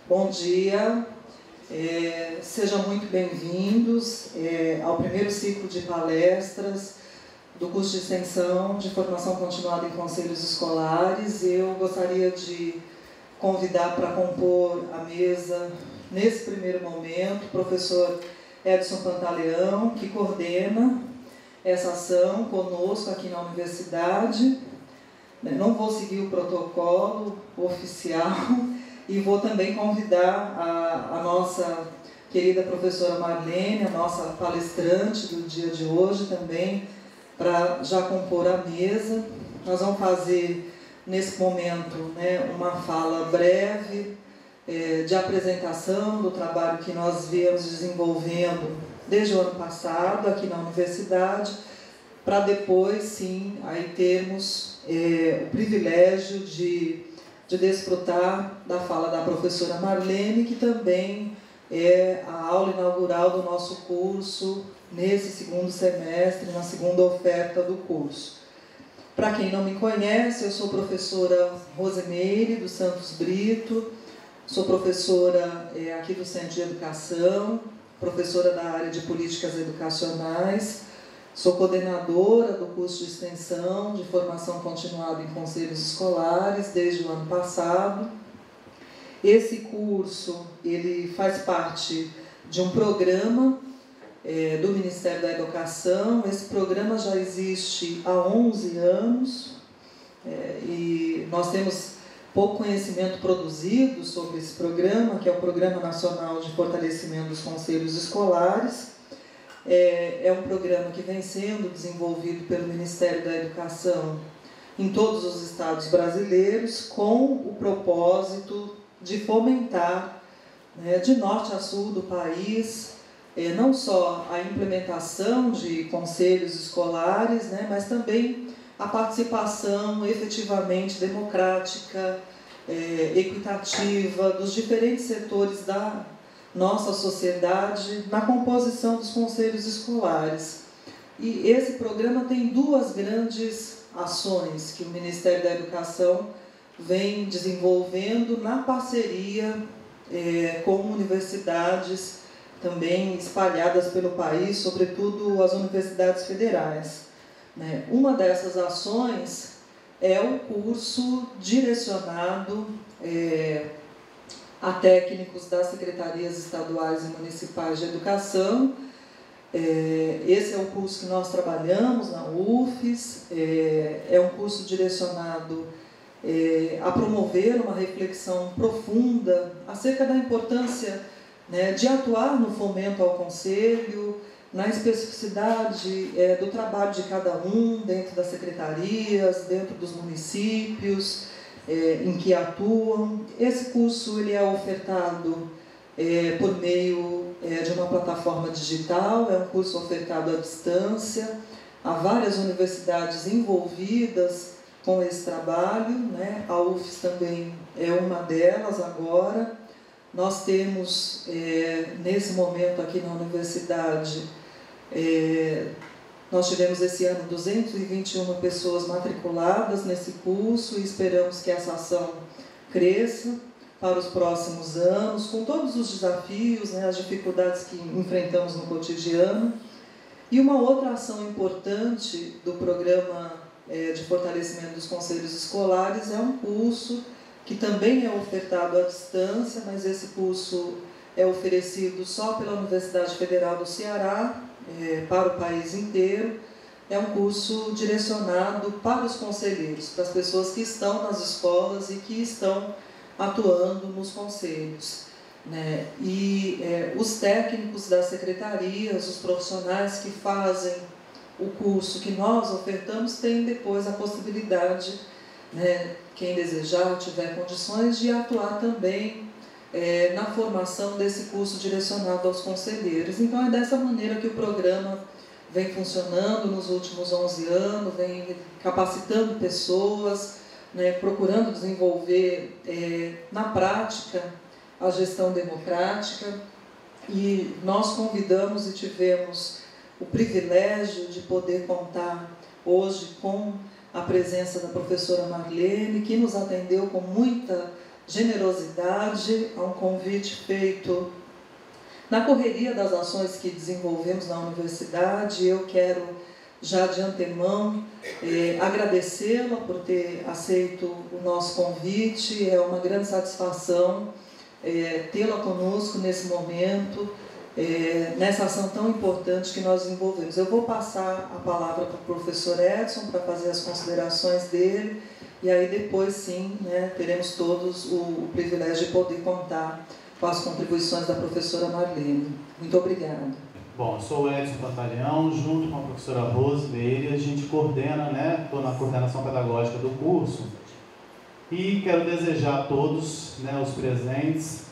Bom dia, sejam muito bem-vindos ao primeiro ciclo de palestras do curso de extensão de formação continuada em conselhos escolares. Eu gostaria de convidar para compor a mesa, nesse primeiro momento, o professor Edson Pantaleão, que coordena essa ação conosco aqui na universidade. Não vou seguir o protocolo oficial e vou também convidar a nossa querida professora Marlene, a nossa palestrante do dia de hoje também, para já compor a mesa. Nós vamos fazer, nesse momento, uma fala breve de apresentação do trabalho que nós viemos desenvolvendo desde o ano passado aqui na universidade, para depois, sim, aí termos o privilégio de desfrutar da fala da professora Marlene, que também é a aula inaugural do nosso curso nesse segundo semestre, na segunda oferta do curso. Para quem não me conhece, eu sou professora Rosemeire dos Santos Brito, sou professora aqui do Centro de Educação, professora da área de Políticas Educacionais, sou coordenadora do curso de extensão de formação continuada em conselhos escolares desde o ano passado. Esse curso ele faz parte de um programa do Ministério da Educação. Esse programa já existe há 11 anos e nós temos pouco conhecimento produzido sobre esse programa, que é o Programa Nacional de Fortalecimento dos Conselhos Escolares. É um programa que vem sendo desenvolvido pelo Ministério da Educação em todos os estados brasileiros, com o propósito de fomentar, de norte a sul do país, não só a implementação de conselhos escolares, mas também a participação efetivamente democrática, equitativa dos diferentes setores da nossa sociedade na composição dos conselhos escolares. E esse programa tem duas grandes ações que o Ministério da Educação vem desenvolvendo na parceria com universidades também espalhadas pelo país, sobretudo as universidades federais. Uma dessas ações é o curso direcionado a técnicos das secretarias estaduais e municipais de educação. Esse é o curso que nós trabalhamos na UFES, é um curso direcionado a promover uma reflexão profunda acerca da importância de atuar no fomento ao conselho, na especificidade do trabalho de cada um dentro das secretarias, dentro dos municípios em que atuam. Esse curso ele é ofertado por meio de uma plataforma digital, é um curso ofertado à distância. Há várias universidades envolvidas com esse trabalho, a UFES também é uma delas agora. Nós temos, nesse momento aqui na universidade, nós tivemos esse ano 221 pessoas matriculadas nesse curso e esperamos que essa ação cresça para os próximos anos, com todos os desafios, as dificuldades que enfrentamos no cotidiano. E uma outra ação importante do Programa de Fortalecimento dos Conselhos Escolares é um curso que também é ofertado à distância, mas esse curso é oferecido só pela Universidade Federal do Ceará, para o país inteiro. É um curso direcionado para os conselheiros, para as pessoas que estão nas escolas e que estão atuando nos conselhos. E os técnicos das secretarias, os profissionais que fazem o curso que nós ofertamos, têm depois a possibilidade, quem desejar, tiver condições, de atuar também na formação desse curso direcionado aos conselheiros. Então é dessa maneira que o programa vem funcionando nos últimos 11 anos, vem capacitando pessoas, procurando desenvolver na prática a gestão democrática. E nós convidamos e tivemos o privilégio de poder contar hoje com a presença da professora Marlene, que nos atendeu com muita generosidade, a um convite feito na correria das ações que desenvolvemos na universidade. Eu quero, já de antemão, agradecê-la por ter aceito o nosso convite. É uma grande satisfação tê-la conosco nesse momento, nessa ação tão importante que nós desenvolvemos. Eu vou passar a palavra para o professor Edson para fazer as considerações dele, e aí depois sim, né, teremos todos o privilégio de poder contar com as contribuições da professora Marlene. Muito obrigada. Bom, eu sou o Edson Pantaleão, junto com a professora Rose Meire, a gente coordena, né, estou na coordenação pedagógica do curso, e quero desejar a todos, né, os presentes,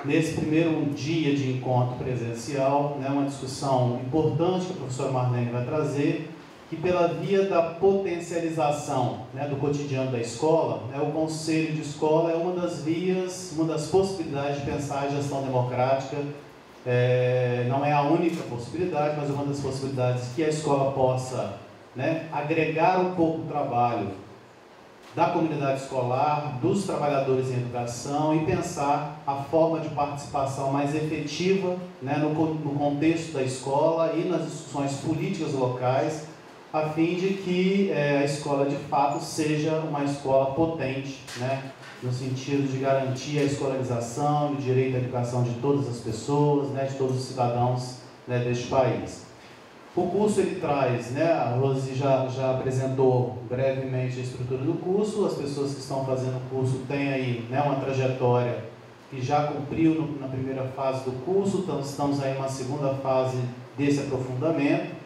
nesse primeiro dia de encontro presencial, né, uma discussão importante que a professora Marlene vai trazer, que pela via da potencialização, né, do cotidiano da escola, né, o Conselho de Escola é uma das vias, uma das possibilidades de pensar a gestão democrática. Não é a única possibilidade, mas uma das possibilidades que a escola possa, né, agregar um pouco o trabalho da comunidade escolar, dos trabalhadores em educação, e pensar a forma de participação mais efetiva, né, no contexto da escola e nas discussões políticas locais, a fim de que a escola de fato seja uma escola potente, né, no sentido de garantir a escolarização, o direito à educação de todas as pessoas, né, de todos os cidadãos, né, deste país. O curso ele traz, né, a Rose já apresentou brevemente a estrutura do curso. As pessoas que estão fazendo o curso têm aí, né, uma trajetória que já cumpriu na primeira fase do curso, então estamos aí numa segunda fase desse aprofundamento,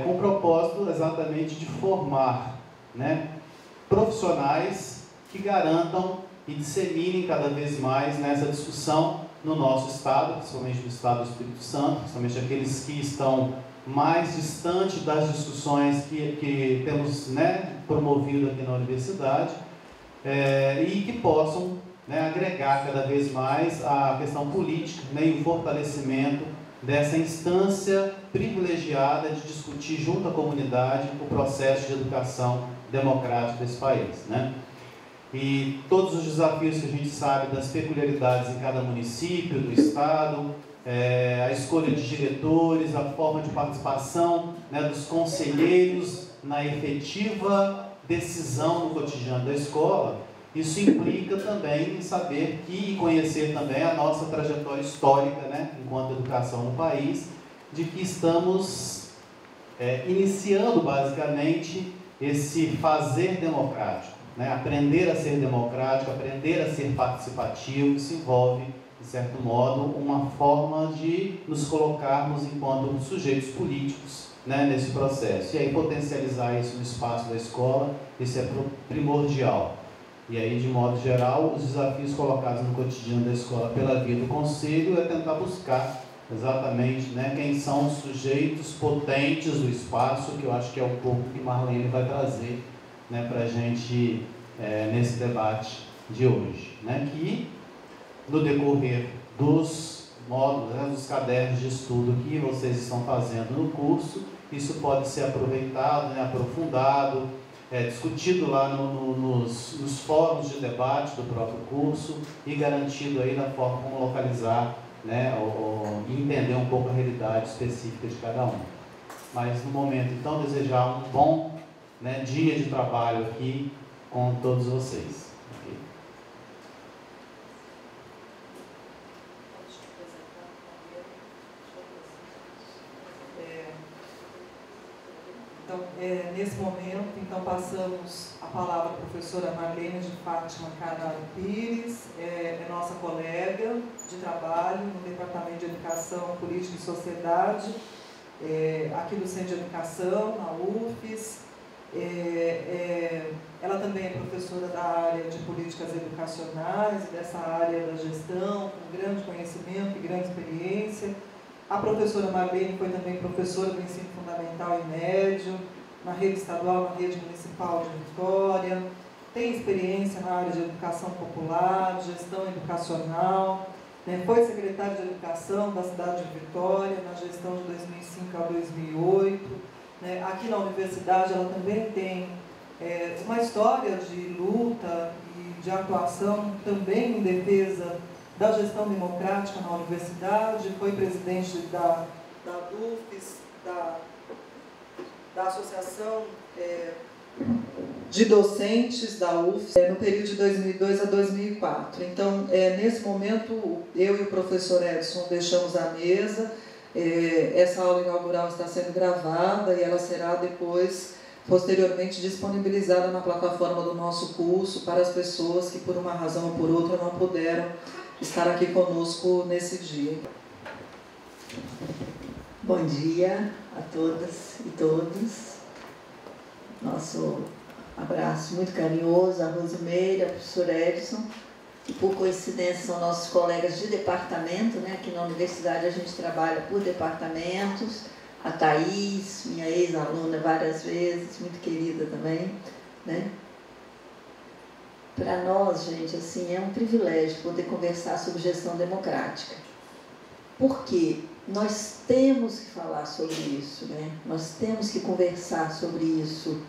com o propósito exatamente de formar, né, profissionais que garantam e disseminem cada vez mais nessa discussão no nosso estado, principalmente no estado do Espírito Santo, principalmente aqueles que estão mais distantes das discussões que temos, né, promovido aqui na universidade, e que possam, né, agregar cada vez mais a questão política, né, e o fortalecimento dessa instância privilegiada de discutir junto à comunidade o processo de educação democrática desse país, né? E todos os desafios que a gente sabe das peculiaridades em cada município, do estado, a escolha de diretores, a forma de participação, né, dos conselheiros na efetiva decisão no cotidiano da escola. Isso implica também em saber e conhecer também a nossa trajetória histórica, né, enquanto educação no país, de que estamos iniciando basicamente esse fazer democrático, né, aprender a ser democrático, aprender a ser participativo, que se envolve, de certo modo, uma forma de nos colocarmos enquanto sujeitos políticos, né, nesse processo. E aí potencializar isso no espaço da escola, isso é primordial. E aí, de modo geral, os desafios colocados no cotidiano da escola pela via do Conselho é tentar buscar exatamente, né, quem são os sujeitos potentes do espaço, que eu acho que é um pouco que Marlene vai trazer, né, para a gente nesse debate de hoje, né, que no decorrer dos módulos, né, dos cadernos de estudo que vocês estão fazendo no curso, isso pode ser aproveitado, né, aprofundado, discutido lá nos fóruns de debate do próprio curso e garantido aí na forma como localizar, né, e entender um pouco a realidade específica de cada um. Mas no momento, então, desejar um bom, né, dia de trabalho aqui com todos vocês. Okay. Então, nesse momento, então, passamos a palavra à professora Marlene de Fátima Carvalho Pires, nossa colega de trabalho no Departamento de Educação, Política e Sociedade, aqui do Centro de Educação, na UFES. Ela também é professora da área de políticas educacionais, dessa área da gestão, com grande conhecimento e grande experiência. A professora Marlene foi também professora do ensino fundamental e médio, na rede estadual, na rede municipal de Vitória, tem experiência na área de educação popular, gestão educacional, né? Foi secretária de educação da cidade de Vitória, na gestão de 2005 a 2008. Né? Aqui na universidade ela também tem uma história de luta e de atuação também em defesa da gestão democrática na universidade, foi presidente da DUFES, da Associação de Docentes da UFES, no período de 2002 a 2004. Então, nesse momento, eu e o professor Edson deixamos a mesa. Essa aula inaugural está sendo gravada e ela será depois, posteriormente, disponibilizada na plataforma do nosso curso para as pessoas que, por uma razão ou por outra, não puderam estar aqui conosco nesse dia. Bom dia a todas e todos. Nosso abraço muito carinhoso a Rosimeire, ao professor Edson, que por coincidência são nossos colegas de departamento, né? Aqui na universidade a gente trabalha por departamentos. A Thaís, minha ex-aluna várias vezes, muito querida também, né? Para nós, gente, assim, é um privilégio poder conversar sobre gestão democrática. Por quê? Nós temos que falar sobre isso, né? Nós temos que conversar sobre isso,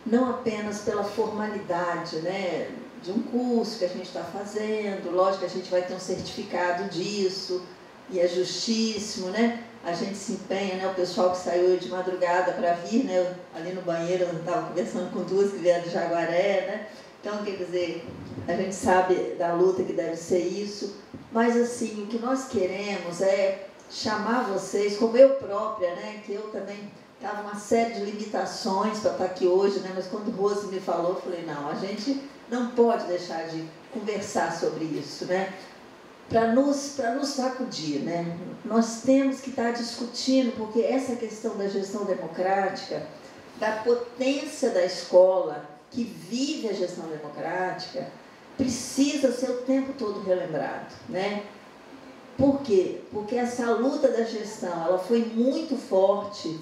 não apenas pela formalidade, né, de um curso que a gente está fazendo. Lógico que a gente vai ter um certificado disso, e é justíssimo, né? A gente se empenha, né? O pessoal que saiu de madrugada para vir, né? Eu, ali no banheiro, eu estava conversando com duas que vieram de Jaguaré, né? Então, quer dizer, a gente sabe da luta que deve ser isso, mas assim, o que nós queremos é chamar vocês, como eu própria, né? Que eu também estava uma série de limitações para estar aqui hoje, né? Mas quando Rose me falou, eu falei, não, a gente não pode deixar de conversar sobre isso, né? Para nos sacudir, né? Nós temos que estar discutindo, porque essa questão da gestão democrática, da potência da escola que vive a gestão democrática, precisa ser o tempo todo relembrado, né? Por quê? Porque essa luta da gestão, ela foi muito forte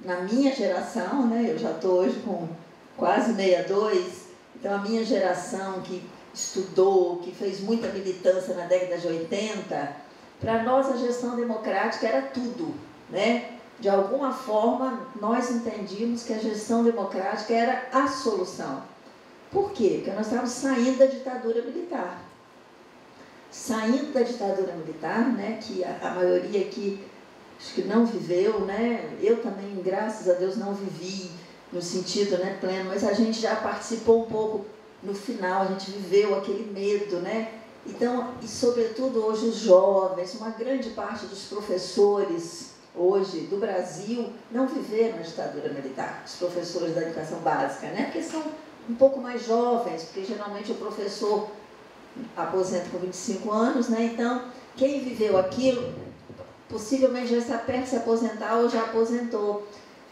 na minha geração, né? Eu já estou hoje com quase 62, então a minha geração que estudou, que fez muita militância na década de 80, para nós a gestão democrática era tudo, né? De alguma forma, nós entendíamos que a gestão democrática era a solução. Por quê? Porque nós estávamos saindo da ditadura militar. Saindo da ditadura militar, né? Que a maioria aqui acho que não viveu, né? Eu também, graças a Deus, não vivi no sentido, né, pleno, mas a gente já participou um pouco no final, a gente viveu aquele medo, né? Então, e sobretudo hoje os jovens, uma grande parte dos professores hoje do Brasil não viveram a ditadura militar, os professores da educação básica, né? Porque são um pouco mais jovens, porque geralmente o professor aposenta com 25 anos, né? Então, quem viveu aquilo possivelmente já está perto de se aposentar ou já aposentou.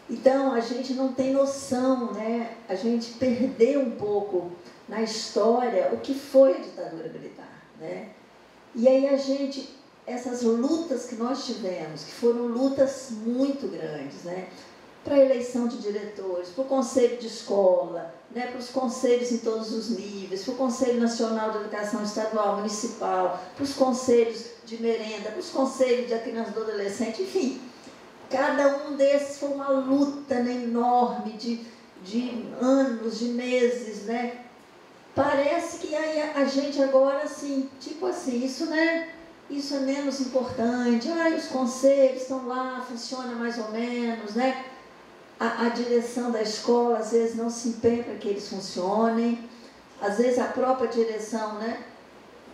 Então, a gente não tem noção, né? A gente perdeu um pouco na história o que foi a ditadura militar, né? E aí a gente, essas lutas que nós tivemos, que foram lutas muito grandes, né? Para a eleição de diretores, para o conselho de escola, né? Para os conselhos em todos os níveis, para o Conselho Nacional de Educação Estadual, Municipal, para os conselhos de merenda, para os conselhos de criança e adolescente, enfim. Cada um desses foi uma luta, né, enorme, de anos, de meses, né? Parece que a gente agora, assim, tipo assim, isso, né? Isso é menos importante. Os conselhos estão lá, funciona mais ou menos, né? A direção da escola, às vezes, não se empenha para que eles funcionem. Às vezes, a própria direção, né,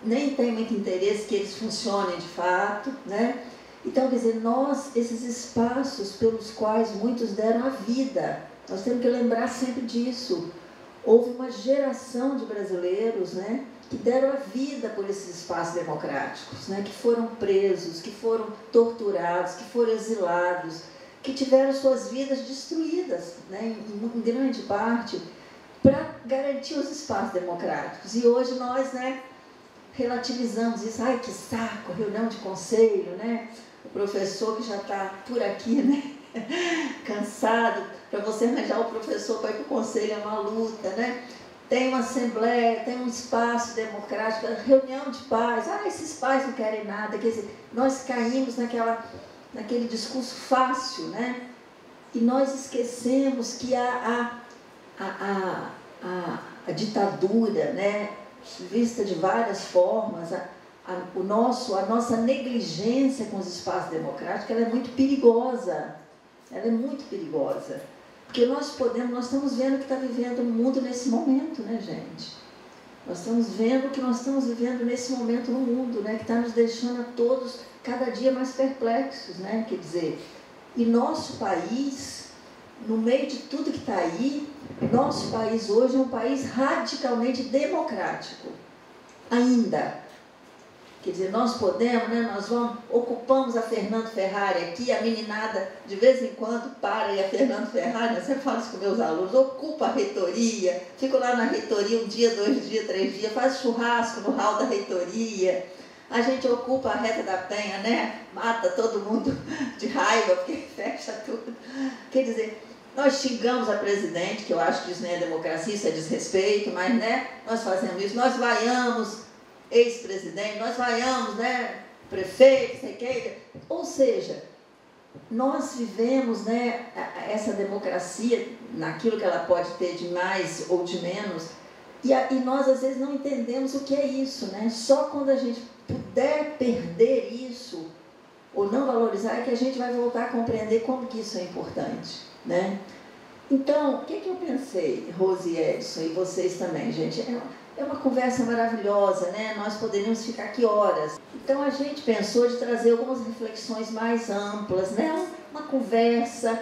nem tem muito interesse que eles funcionem de fato, né? Então, quer dizer, nós, esses espaços pelos quais muitos deram a vida, nós temos que lembrar sempre disso. Houve uma geração de brasileiros, né, que deram a vida por esses espaços democráticos, né, que foram presos, que foram torturados, que foram exilados, que tiveram suas vidas destruídas, né, em grande parte, para garantir os espaços democráticos. E hoje nós, né, relativizamos isso. Ai, que saco, reunião de conselho, né? O professor que já está por aqui, né? Cansado, para você arranjar o professor para ir para o conselho é uma luta, né? Tem uma assembleia, tem um espaço democrático, reunião de pais. Esses pais não querem nada. Quer dizer, nós caímos naquele discurso fácil, né? E nós esquecemos que a ditadura, né, vista de várias formas, a nossa negligência com os espaços democráticos, ela é muito perigosa. Ela é muito perigosa. Porque nós estamos vendo o que está vivendo o mundo nesse momento, né, gente? Nós estamos vendo o que nós estamos vivendo nesse momento no mundo, né, que está nos deixando a todos cada dia mais perplexos, né? Quer dizer, e nosso país, no meio de tudo que está aí, nosso país hoje é um país radicalmente democrático, ainda. Quer dizer, nós podemos, né, ocupamos a Fernando Ferrari aqui, a meninada de vez em quando para e a Fernando Ferrari, eu sempre falo isso com meus alunos, ocupa a reitoria, fico lá na reitoria um dia, 2 dias, 3 dias, faz churrasco no hall da reitoria, a gente ocupa a Reta da Penha, né, mata todo mundo de raiva, porque fecha tudo. Quer dizer, nós xingamos a presidente, que eu acho que isso não é democracia, isso é desrespeito, mas, né, nós fazemos isso, nós vaiamos ex-presidente, nós vaiamos, né, prefeito, sei que, ou seja, nós vivemos, né, essa democracia naquilo que ela pode ter de mais ou de menos, e nós às vezes não entendemos o que é isso, né? Só quando a gente puder perder isso ou não valorizar é que a gente vai voltar a compreender como que isso é importante, né? Então, o que eu pensei, Rose e Edson, e vocês também, gente? É uma conversa maravilhosa, né? Nós poderíamos ficar aqui horas. Então, a gente pensou de trazer algumas reflexões mais amplas, né? Uma conversa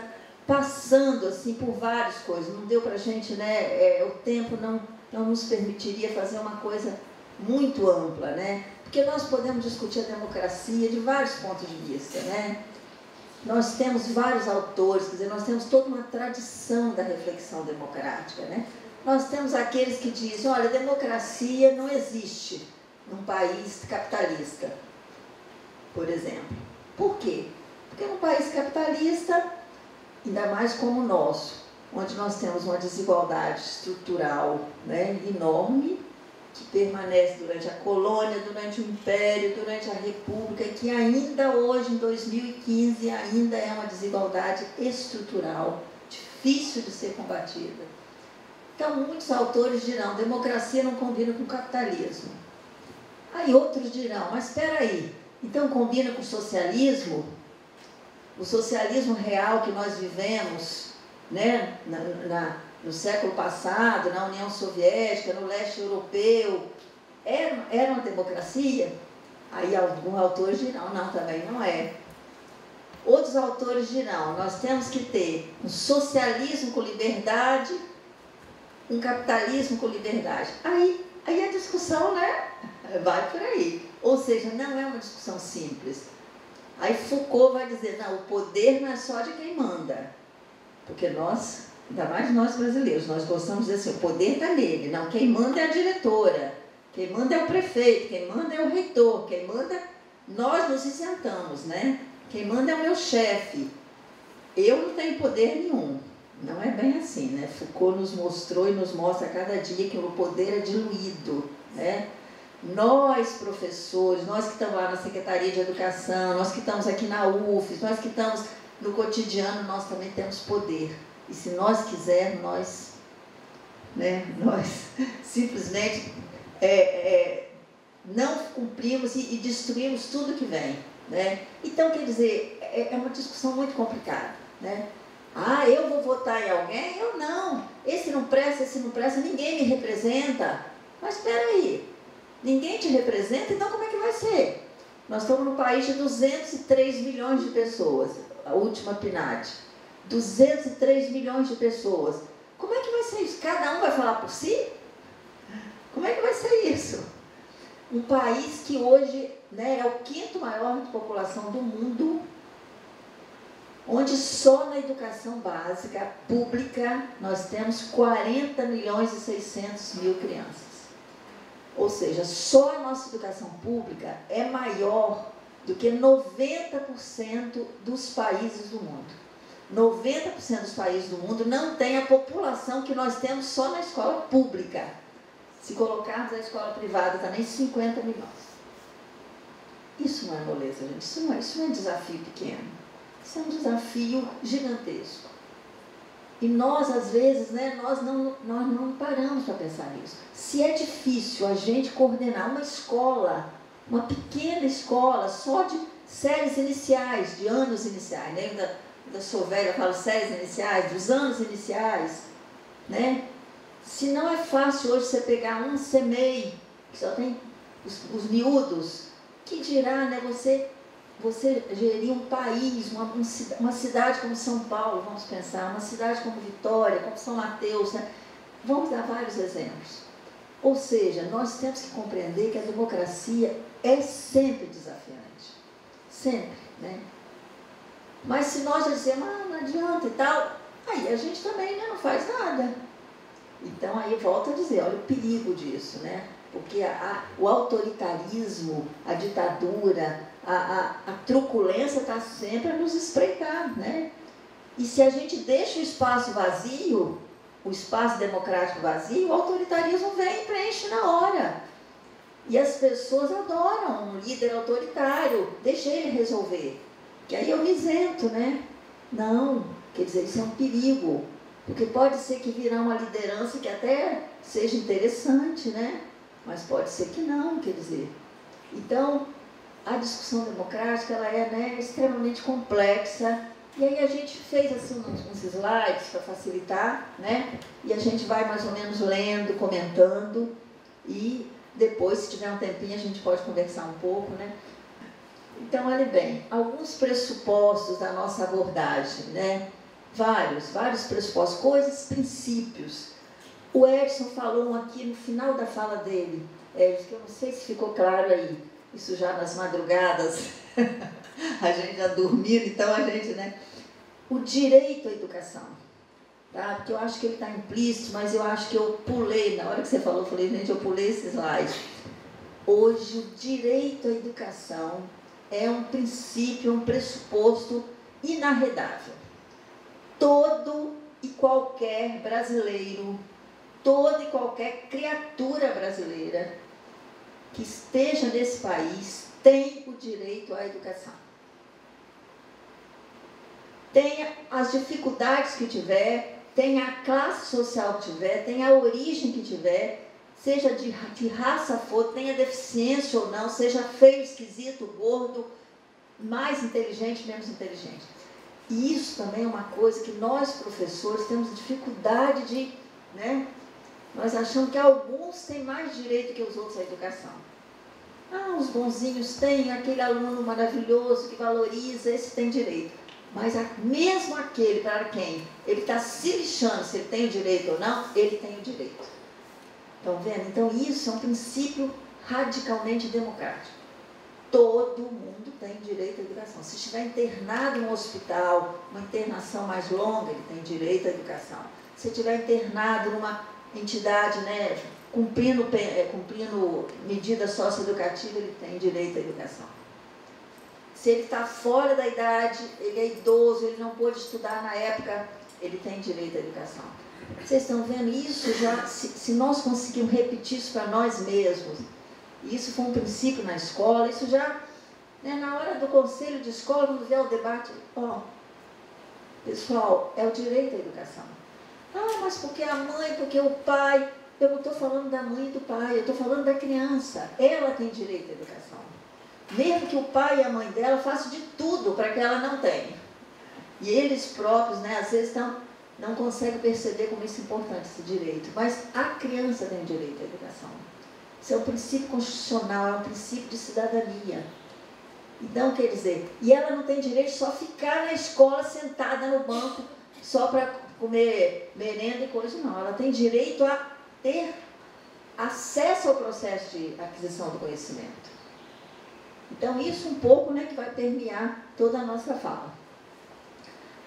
passando, assim, por várias coisas. Não deu para a gente, né? O tempo não nos permitiria fazer uma coisa muito ampla, né? Porque nós podemos discutir a democracia de vários pontos de vista, né? Nós temos vários autores, quer dizer, nós temos toda uma tradição da reflexão democrática, né? Nós temos aqueles que dizem, olha, democracia não existe num país capitalista, por exemplo. Por quê? Porque num país capitalista, ainda mais como o nosso, onde nós temos uma desigualdade estrutural, né, enorme, que permanece durante a colônia, durante o império, durante a república, que ainda hoje, em 2015, ainda é uma desigualdade estrutural, difícil de ser combatida. Então, muitos autores dirão, democracia não combina com capitalismo. Aí outros dirão, mas espera aí, então combina com o socialismo? O socialismo real que nós vivemos, né, no século passado, na União Soviética, no leste europeu, era uma democracia? Aí alguns autores dirão, não, também não é. Outros autores dirão, nós temos que ter um socialismo com liberdade, um capitalismo com liberdade. Aí a discussão, né, vai por aí. Ou seja, não é uma discussão simples. Aí Foucault vai dizer, não, o poder não é só de quem manda. Porque nós, ainda mais nós brasileiros, nós gostamos de dizer assim, o poder está nele. Não, quem manda é a diretora, quem manda é o prefeito, quem manda é o reitor, quem manda... Nós nos isentamos, né? Quem manda é o meu chefe. Eu não tenho poder nenhum. Não é bem assim, né? Foucault nos mostrou e nos mostra a cada dia que o poder é diluído, né? Nós, professores, nós que estamos lá na Secretaria de Educação, nós que estamos aqui na UFES, nós que estamos no cotidiano, nós também temos poder. E se nós quisermos, nós simplesmente não cumprimos e destruímos tudo que vem, né? Então, quer dizer, é uma discussão muito complicada, né? Ah, eu vou votar em alguém? Eu não. Esse não presta, ninguém me representa. Mas espera aí, ninguém te representa, então como é que vai ser? Nós estamos num país de 203 milhões de pessoas, a última PNAD. 203 milhões de pessoas. Como é que vai ser isso? Cada um vai falar por si? Como é que vai ser isso? Um país que hoje, né, é o 5º maior de população do mundo, onde só na educação básica, pública, nós temos 40 milhões e 600 mil crianças. Ou seja, só a nossa educação pública é maior do que 90% dos países do mundo. 90% dos países do mundo não tem a população que nós temos só na escola pública. Se colocarmos a escola privada também, 50 milhões. Isso não é moleza, gente. Isso não é um desafio pequeno. Isso é um desafio gigantesco. E nós, às vezes, né, nós não paramos para pensar nisso. Se é difícil a gente coordenar uma escola, uma pequena escola, só de séries iniciais, de anos iniciais, né? Da sou velha, eu falo séries iniciais, dos anos iniciais, né? Se não é fácil hoje você pegar um CMEI, que só tem os miúdos, que dirá, né, você gerir um país, uma cidade como São Paulo, vamos pensar, uma cidade como Vitória, como São Mateus, né? Vamos dar vários exemplos. Ou seja, nós temos que compreender que a democracia é sempre desafiante, sempre, né? Mas se nós dizemos, não adianta e tal, aí a gente também, né, não faz nada. Então aí volto a dizer, olha o perigo disso, né? Porque o autoritarismo, a ditadura, a truculência está sempre a nos espreitar, né? E se a gente deixa o espaço vazio, o espaço democrático vazio, o autoritarismo vem e preenche na hora. E as pessoas adoram um líder autoritário, deixa ele resolver. Que aí eu me isento, né? Não, quer dizer, isso é um perigo. Porque pode ser que virá uma liderança que até seja interessante, né? Mas pode ser que não, quer dizer. Então, a discussão democrática, ela é, né, extremamente complexa. E aí a gente fez assim uns slides para facilitar, né? E a gente vai mais ou menos lendo, comentando. E depois, se tiver um tempinho, a gente pode conversar um pouco, né? Então, olha bem, alguns pressupostos da nossa abordagem, né? Vários pressupostos, coisas, princípios. O Edson falou um aqui no final da fala dele, que eu não sei se ficou claro aí, isso já nas madrugadas, a gente já dormindo, então a gente, né? O direito à educação, tá? Porque eu acho que ele está implícito, mas eu acho que eu pulei, na hora que você falou, eu falei, gente, eu pulei esse slide. Hoje, o direito à educação é um princípio, um pressuposto inarredável. Todo e qualquer brasileiro, toda e qualquer criatura brasileira que esteja nesse país tem o direito à educação. Tenha as dificuldades que tiver, tenha a classe social que tiver, tenha a origem que tiver, seja de raça for, tenha deficiência ou não, seja feio, esquisito, gordo, mais inteligente, menos inteligente. E isso também é uma coisa que nós, professores, temos dificuldade de, né? Nós achamos que alguns têm mais direito que os outros à educação. Ah, os bonzinhos têm, aquele aluno maravilhoso que valoriza, esse tem direito. Mas mesmo aquele para quem ele está se lixando se ele tem o direito ou não, ele tem o direito. Estão vendo? Então isso é um princípio radicalmente democrático. Todo mundo tem direito à educação. Se estiver internado em um hospital, uma internação mais longa, ele tem direito à educação. Se estiver internado numa entidade, né, cumprindo medida socioeducativa, ele tem direito à educação. Se ele está fora da idade, ele é idoso, ele não pôde estudar na época, ele tem direito à educação. Vocês estão vendo isso já? Se nós conseguirmos repetir isso para nós mesmos, e isso foi um princípio na escola, isso já, né, na hora do conselho de escola, quando vier o debate, pessoal, é o direito à educação. Ah, mas porque a mãe, porque o pai, eu não estou falando da mãe e do pai, eu estou falando da criança, ela tem direito à educação. Mesmo que o pai e a mãe dela façam de tudo para que ela não tenha. E eles próprios, né, às vezes não conseguem perceber como isso é importante, esse direito. Mas a criança tem direito à educação. Isso é um princípio constitucional, é um princípio de cidadania. Então, quer dizer, e ela não tem direito de só ficar na escola sentada no banco só para comer merenda e coisa, não. Ela tem direito a ter acesso ao processo de aquisição do conhecimento. Então, isso um pouco, né, que vai permear toda a nossa fala.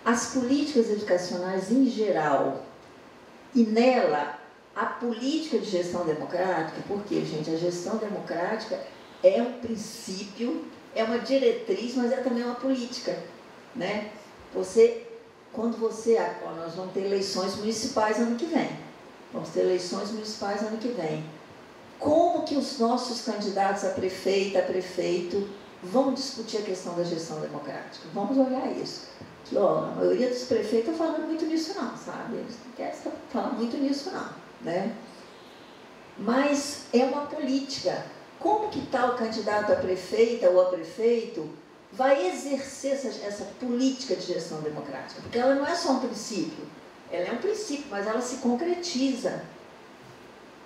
As políticas educacionais em geral, e nela, a política de gestão democrática, porque, gente, a gestão democrática é um princípio, é uma diretriz, mas é também uma política, né? Nós vamos ter eleições municipais ano que vem. Vamos ter eleições municipais ano que vem. Como que os nossos candidatos a prefeito vão discutir a questão da gestão democrática? Vamos olhar isso. Que, a maioria dos prefeitos está falando muito nisso não, sabe? quero falar muito nisso não, né? Mas é uma política. Como que tal candidato a prefeita ou a prefeito vai exercer essa política de gestão democrática? Porque ela não é só um princípio, ela é um princípio, mas ela se concretiza.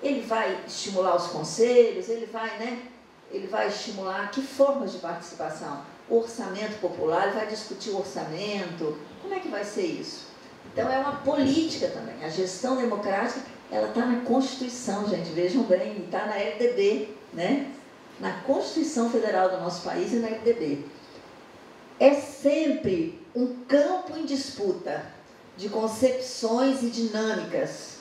Ele vai estimular os conselhos, ele vai estimular que formas de participação? O orçamento popular, ele vai discutir o orçamento, como é que vai ser isso? Então é uma política também, a gestão democrática, ela está na Constituição, gente, vejam bem, está na LDB, né? Na Constituição Federal do nosso país e na LDB. É sempre um campo em disputa de concepções e dinâmicas,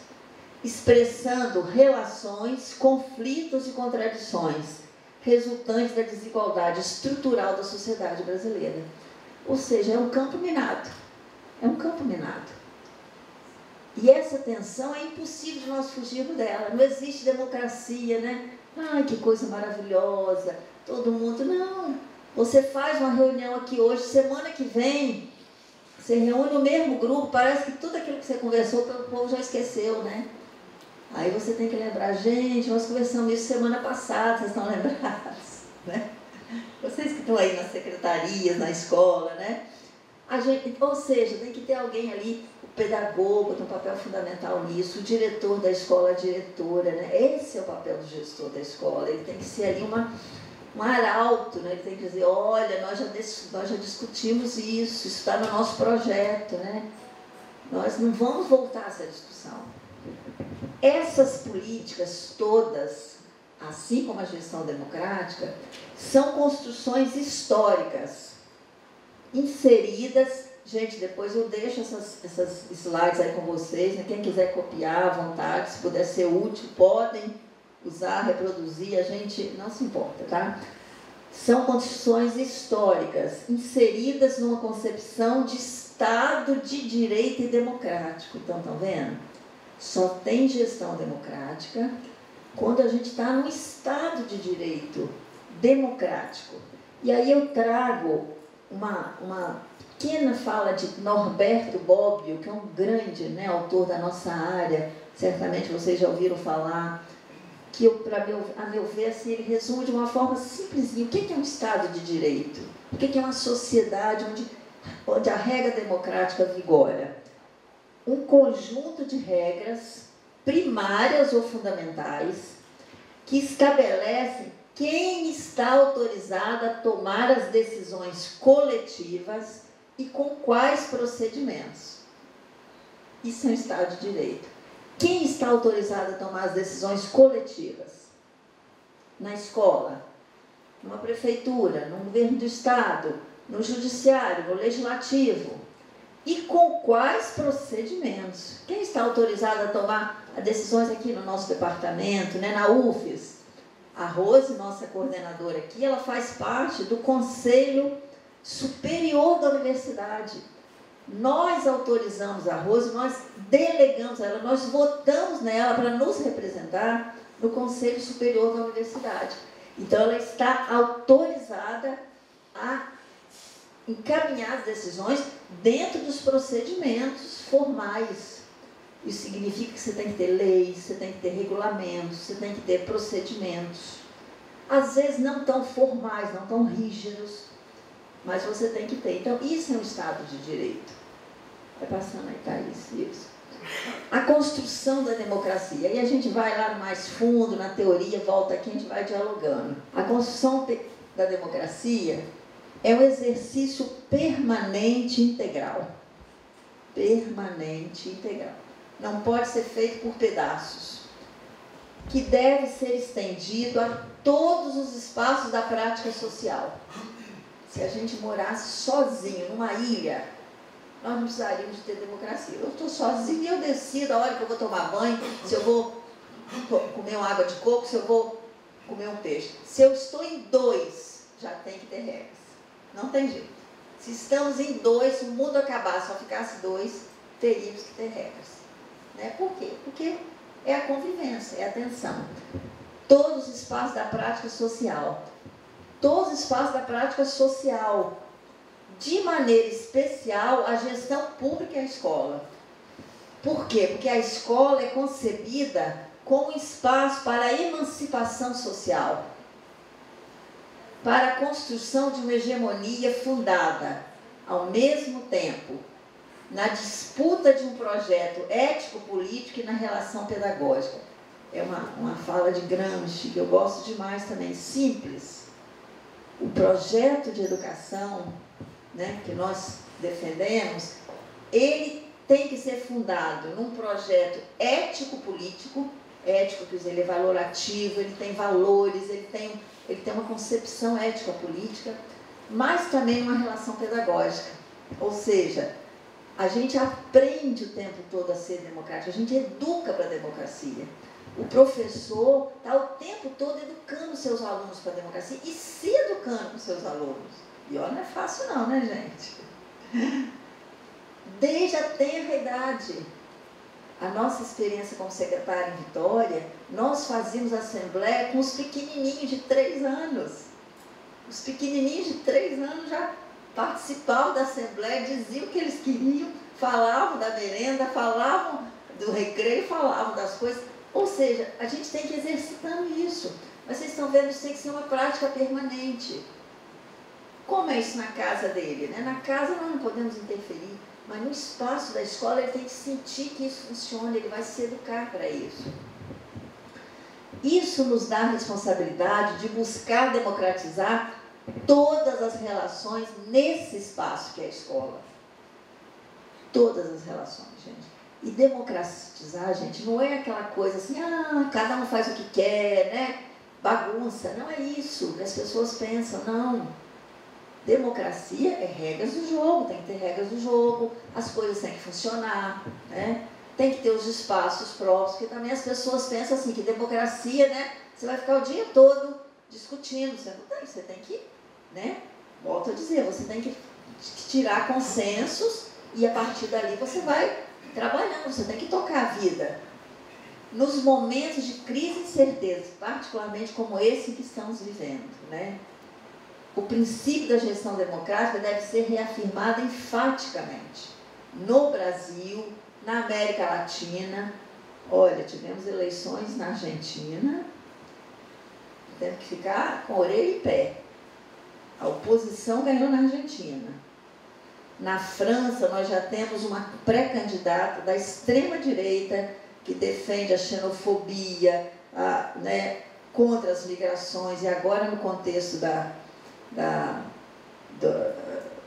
expressando relações, conflitos e contradições, resultantes da desigualdade estrutural da sociedade brasileira. Ou seja, é um campo minado. É um campo minado. E essa tensão é impossível de nós fugirmos dela. Não existe democracia, né? Ai, que coisa maravilhosa, todo mundo... Não, você faz uma reunião aqui hoje, semana que vem, você reúne o mesmo grupo, parece que tudo aquilo que você conversou, o povo já esqueceu, né? Aí você tem que lembrar, gente, nós conversamos isso semana passada, vocês estão lembrados, né? Vocês que estão aí nas secretarias, na escola, né? Ou seja, tem que ter alguém ali, o pedagogo tem um papel fundamental nisso, o diretor da escola, a diretora, né? Esse é o papel do gestor da escola, ele tem que ser ali um arauto, né? Ele tem que dizer, olha, nós já discutimos isso está no nosso projeto, né? Nós não vamos voltar a essa discussão. Essas políticas todas, assim como a gestão democrática, são construções históricas, inseridas... Gente, depois eu deixo essas slides aí com vocês, né? Quem quiser copiar à vontade, se puder ser útil, podem usar, reproduzir, a gente não se importa, tá? São construções históricas, inseridas numa concepção de Estado de Direito e democrático. Então, estão vendo? Só tem gestão democrática quando a gente está num Estado de Direito democrático. E aí eu trago uma pequena fala de Norberto Bobbio, que é um grande, né, autor da nossa área, certamente vocês já ouviram falar, que, a meu ver, assim, ele resume de uma forma simplesinha o que é um Estado de Direito, o que é uma sociedade onde a regra democrática vigora. Um conjunto de regras primárias ou fundamentais que estabelecem quem está autorizado a tomar as decisões coletivas e com quais procedimentos. Isso é um Estado de Direito. Quem está autorizado a tomar as decisões coletivas? Na escola, numa prefeitura, no governo do Estado, no judiciário, no legislativo. E com quais procedimentos? Quem está autorizado a tomar as decisões aqui no nosso departamento, né, na UFES? A Rose, nossa coordenadora aqui, ela faz parte do Conselho Superior da Universidade. Nós autorizamos a Rose, nós delegamos a ela, nós votamos nela para nos representar no Conselho Superior da Universidade. Então, ela está autorizada a encaminhar as decisões dentro dos procedimentos formais. Isso significa que você tem que ter leis, você tem que ter regulamentos, você tem que ter procedimentos. Às vezes não tão formais, não tão rígidos, mas você tem que ter. Então, isso é um Estado de Direito. Vai passando aí, Thaís, isso. A construção da democracia. Aí a gente vai lá mais fundo, na teoria, volta aqui, a gente vai dialogando. A construção da democracia é um exercício permanente e integral. Permanente e integral. Não pode ser feito por pedaços. Que deve ser estendido a todos os espaços da prática social. Se a gente morasse sozinho, numa ilha, nós não precisaríamos de ter democracia. Eu estou sozinha e eu decido a hora que eu vou tomar banho, se eu vou comer uma água de coco, se eu vou comer um peixe. Se eu estou em dois, já tem que ter regras. Não tem jeito. Se estamos em dois, se o mundo acabasse, só ficasse dois, teríamos que ter regras. Né? Por quê? Porque é a convivência, é a tensão. Todos os espaços da prática social. Todos os espaços da prática social. De maneira especial, a gestão pública e a escola. Por quê? Porque a escola é concebida como um espaço para a emancipação social, para a construção de uma hegemonia fundada, ao mesmo tempo, na disputa de um projeto ético-político e na relação pedagógica. É uma fala de Gramsci, que eu gosto demais também, simples. O projeto de educação, né, que nós defendemos, ele tem que ser fundado num projeto ético-político, ético, quer dizer, ele é valorativo, ele tem valores, ele tem uma concepção ética-política, mas também uma relação pedagógica. Ou seja, a gente aprende o tempo todo a ser democrático, a gente educa para a democracia. O professor está o tempo todo educando seus alunos para a democracia e se educando com seus alunos. E olha, não é fácil não, né, gente? Desde a tenra idade. A nossa experiência como secretária em Vitória, nós fazíamos assembleia com os pequenininhos de 3 anos. Os pequenininhos de 3 anos já participavam da assembleia, diziam o que eles queriam, falavam da merenda, falavam do recreio, falavam das coisas. Ou seja, a gente tem que ir exercitando isso. Mas vocês estão vendo, isso tem que ser uma prática permanente. Como é isso na casa dele? Né? Na casa nós não podemos interferir, mas no espaço da escola ele tem que sentir que isso funciona, ele vai se educar para isso. Isso nos dá a responsabilidade de buscar democratizar todas as relações nesse espaço que é a escola. Todas as relações, gente. E democratizar, gente, não é aquela coisa assim, cada um faz o que quer, né? Bagunça. Não é isso que as pessoas pensam, não. Democracia é regras do jogo, tem que ter regras do jogo, as coisas têm que funcionar, né? Tem que ter os espaços próprios, porque também as pessoas pensam assim, que democracia, né? Você vai ficar o dia todo discutindo, você não tem, você tem que, né? Volto a dizer, você tem que tirar consensos e a partir dali você vai trabalhando, você tem que tocar a vida. Nos momentos de crise e incerteza, particularmente como esse que estamos vivendo, né? O princípio da gestão democrática deve ser reafirmado enfaticamente. No Brasil, na América Latina, olha, tivemos eleições na Argentina, temos que ficar com a orelha em pé. A oposição ganhou na Argentina. Na França, nós já temos uma pré-candidata da extrema-direita que defende a xenofobia, né, contra as migrações, e agora no contexto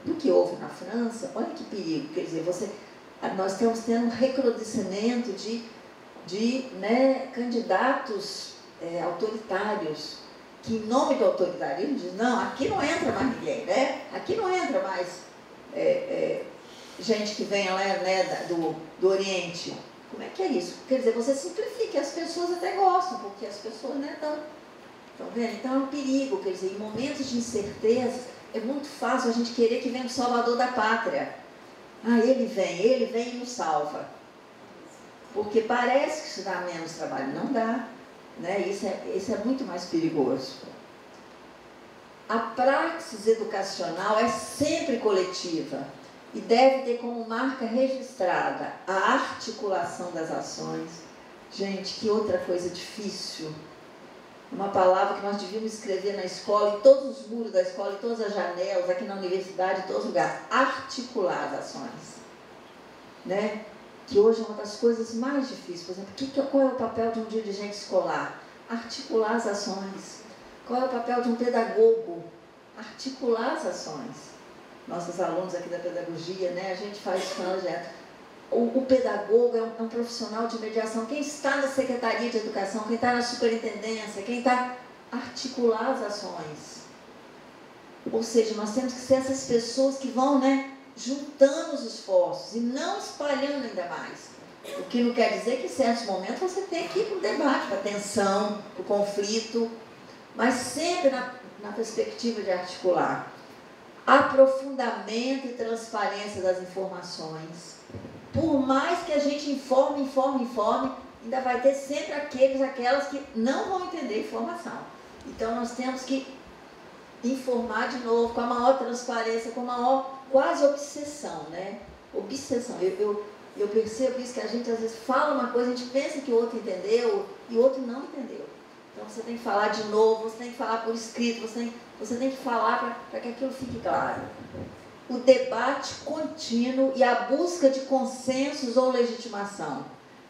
do que houve na França, olha que perigo, quer dizer, nós estamos tendo um recrudescimento de né, candidatos autoritários, que em nome do autoritarismo dizem, não, aqui não entra mais ninguém, né? Aqui não entra mais gente que vem lá, né, do Oriente. Como é que é isso? Quer dizer, você simplifica, as pessoas até gostam, porque as pessoas, né, estão vendo? Então é um perigo, quer dizer, em momentos de incerteza, é muito fácil a gente querer que venha o salvador da pátria. Ele vem e nos salva. Porque parece que isso dá menos trabalho. Não dá. Né? Isso é muito mais perigoso. A praxis educacional é sempre coletiva e deve ter como marca registrada a articulação das ações. Gente, que outra coisa difícil. Uma palavra que nós devíamos escrever na escola, em todos os muros da escola, em todas as janelas, aqui na universidade, em todos os lugares. Articular as ações. Né? Que hoje é uma das coisas mais difíceis. Por exemplo, qual é o papel de um dirigente escolar? Articular as ações. Qual é o papel de um pedagogo? Articular as ações. Nossos alunos aqui da pedagogia, né, a gente faz isso com o projeto. O pedagogo é um profissional de mediação. Quem está na Secretaria de Educação, quem está na Superintendência, quem está a articular as ações. Ou seja, nós temos que ser essas pessoas que vão, né, juntando os esforços e não espalhando ainda mais. O que não quer dizer que em certos momentos você tem que ir para o debate, para a tensão, para o conflito, mas sempre na perspectiva de articular. Aprofundamento e transparência das informações. Por mais que a gente informe, ainda vai ter sempre aquelas que não vão entender a informação. Então, nós temos que informar de novo, com a maior transparência, com a maior quase obsessão, né? Obsessão. Eu percebo isso, que a gente às vezes fala uma coisa, a gente pensa que o outro entendeu e o outro não entendeu. Então você tem que falar de novo, você tem que falar por escrito, você tem que falar para que aquilo fique claro. O debate contínuo e a busca de consensos ou legitimação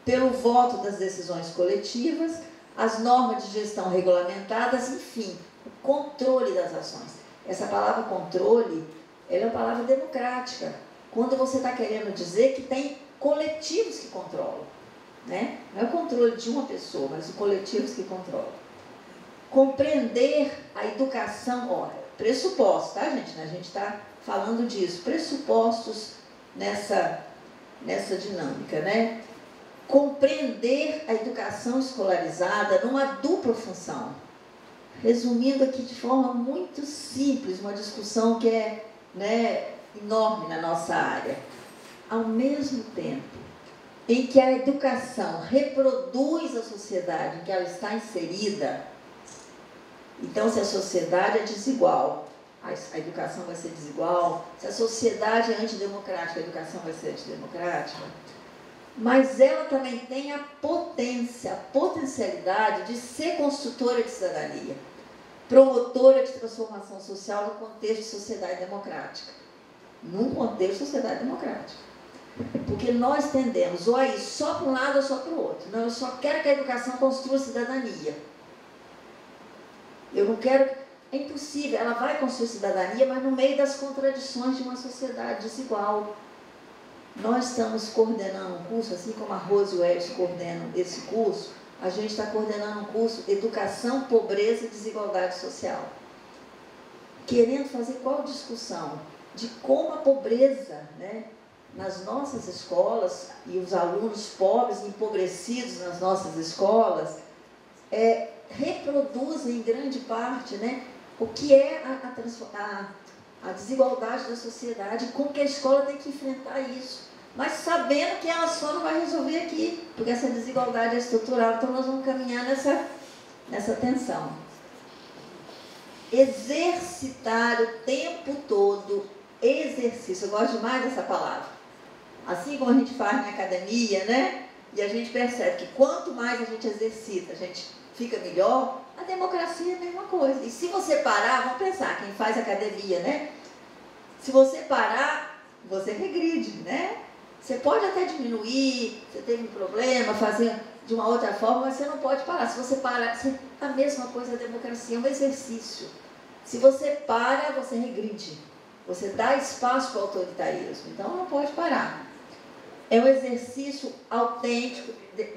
pelo voto das decisões coletivas, as normas de gestão regulamentadas, enfim, o controle das ações. Essa palavra controle, ela é uma palavra democrática, quando você está querendo dizer que tem coletivos que controlam, né? Não é o controle de uma pessoa, mas os coletivos que controlam. Compreender a educação, olha, pressupostos, tá, gente? A gente está falando disso, pressupostos nessa dinâmica, né? Compreender a educação escolarizada numa dupla função. Resumindo aqui de forma muito simples, uma discussão que é, né, enorme na nossa área. Ao mesmo tempo em que a educação reproduz a sociedade em que ela está inserida, então se a sociedade é desigual, a educação vai ser desigual, se a sociedade é antidemocrática, a educação vai ser antidemocrática, mas ela também tem a potência, a potencialidade de ser construtora de cidadania, promotora de transformação social no contexto de sociedade democrática. Num contexto de sociedade democrática. Porque nós tendemos ou a ir só para um lado ou só para o outro. Não, eu só quero que a educação construa cidadania. Eu não quero... É impossível, ela vai construir cidadania, mas no meio das contradições de uma sociedade desigual. Nós estamos coordenando um curso, assim como a Rose e o Edson coordenam esse curso, a gente está coordenando um curso Educação, Pobreza e Desigualdade Social. Querendo fazer qual discussão? De como a pobreza, né, nas nossas escolas, e os alunos pobres, empobrecidos nas nossas escolas, reproduzem em grande parte, né, o que é a desigualdade da sociedade, como que a escola tem que enfrentar isso, mas sabendo que ela só não vai resolver aqui, porque essa desigualdade é estrutural, então nós vamos caminhar nessa tensão. Exercitar o tempo todo, exercício, eu gosto demais dessa palavra. Assim como a gente faz na academia, né? E a gente percebe que quanto mais a gente exercita, a gente fica melhor, a democracia é a mesma coisa. E se você parar, vamos pensar, quem faz academia, né? Se você parar, você regride, né? Você pode até diminuir, você teve um problema, fazer de uma outra forma, mas você não pode parar. Se você parar, a mesma coisa a democracia, é um exercício. Se você para, você regride. Você dá espaço para o autoritarismo, então não pode parar. É um exercício autêntico,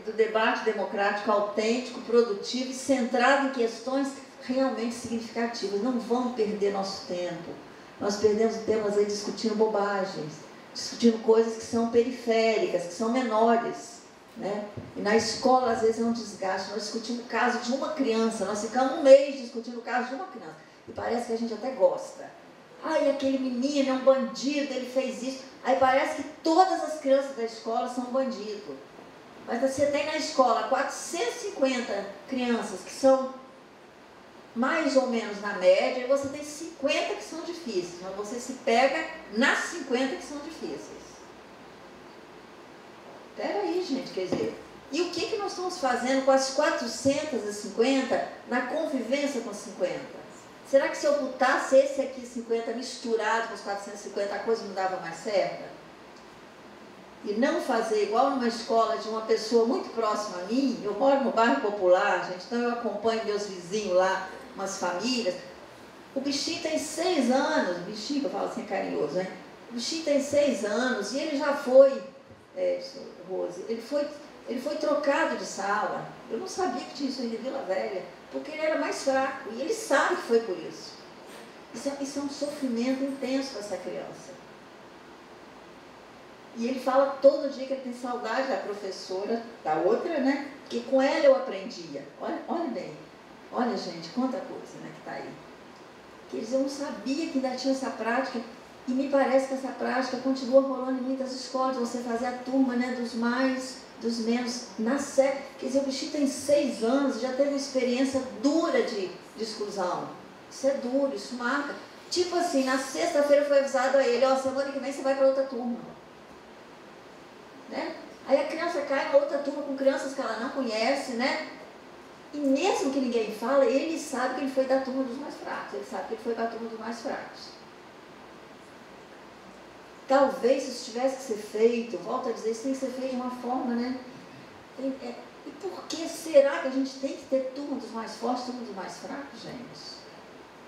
do debate democrático autêntico, produtivo e centrado em questões realmente significativas. Não vamos perder nosso tempo. Nós perdemos tempo, às vezes, discutindo bobagens, discutindo coisas que são periféricas, que são menores, né? E na escola, às vezes, é um desgaste. Nós discutimos o caso de uma criança, nós ficamos um mês discutindo o caso de uma criança, e parece que a gente até gosta. Ai, aquele menino é um bandido, ele fez isso. Aí parece que todas as crianças da escola são bandidos. Mas você tem na escola 450 crianças que são mais ou menos na média, e você tem 50 que são difíceis. Mas você se pega nas 50 que são difíceis. Espera aí, gente, quer dizer... E o que nós estamos fazendo com as 450 na convivência com as 50? Será que se eu botasse esse aqui 50 misturado com os 450, a coisa não dava mais certa? E não fazer igual numa escola de uma pessoa muito próxima a mim. Eu moro no bairro popular, gente, então eu acompanho meus vizinhos lá, umas famílias. O bichinho tem 6 anos, o bichinho que eu falo assim é carinhoso, né? O bichinho tem 6 anos e ele já foi, Rose, ele foi trocado de sala. Eu não sabia que tinha isso aí de Vila Velha, porque ele era mais fraco, e ele sabe que foi por isso. Isso é um sofrimento intenso para essa criança. E ele fala todo dia que ele tem saudade da professora, da outra, né? Que com ela eu aprendia. Olha bem, olha, gente, quanta coisa, né, que está aí. Que eles, eu não sabia que ainda tinha essa prática, e me parece que essa prática continua rolando em muitas escolas, você fazer a turma, né, dos mais... dos menos, na série. Quer dizer, o bichinho tem 6 anos, já teve uma experiência dura de exclusão. Isso é duro, isso marca. Tipo assim, na sexta-feira foi avisado a ele, ó, semana que vem você vai para outra turma. né? Aí a criança cai na outra turma com crianças que ela não conhece, né? E mesmo que ninguém fala, ele sabe que ele foi da turma dos mais fracos, ele sabe que ele foi da turma dos mais fracos. Talvez se isso tivesse que ser feito, volto a dizer, isso tem que ser feito de uma forma, né? E por que será que a gente tem que ter turma dos mais fortes, turma dos mais fracos, gente?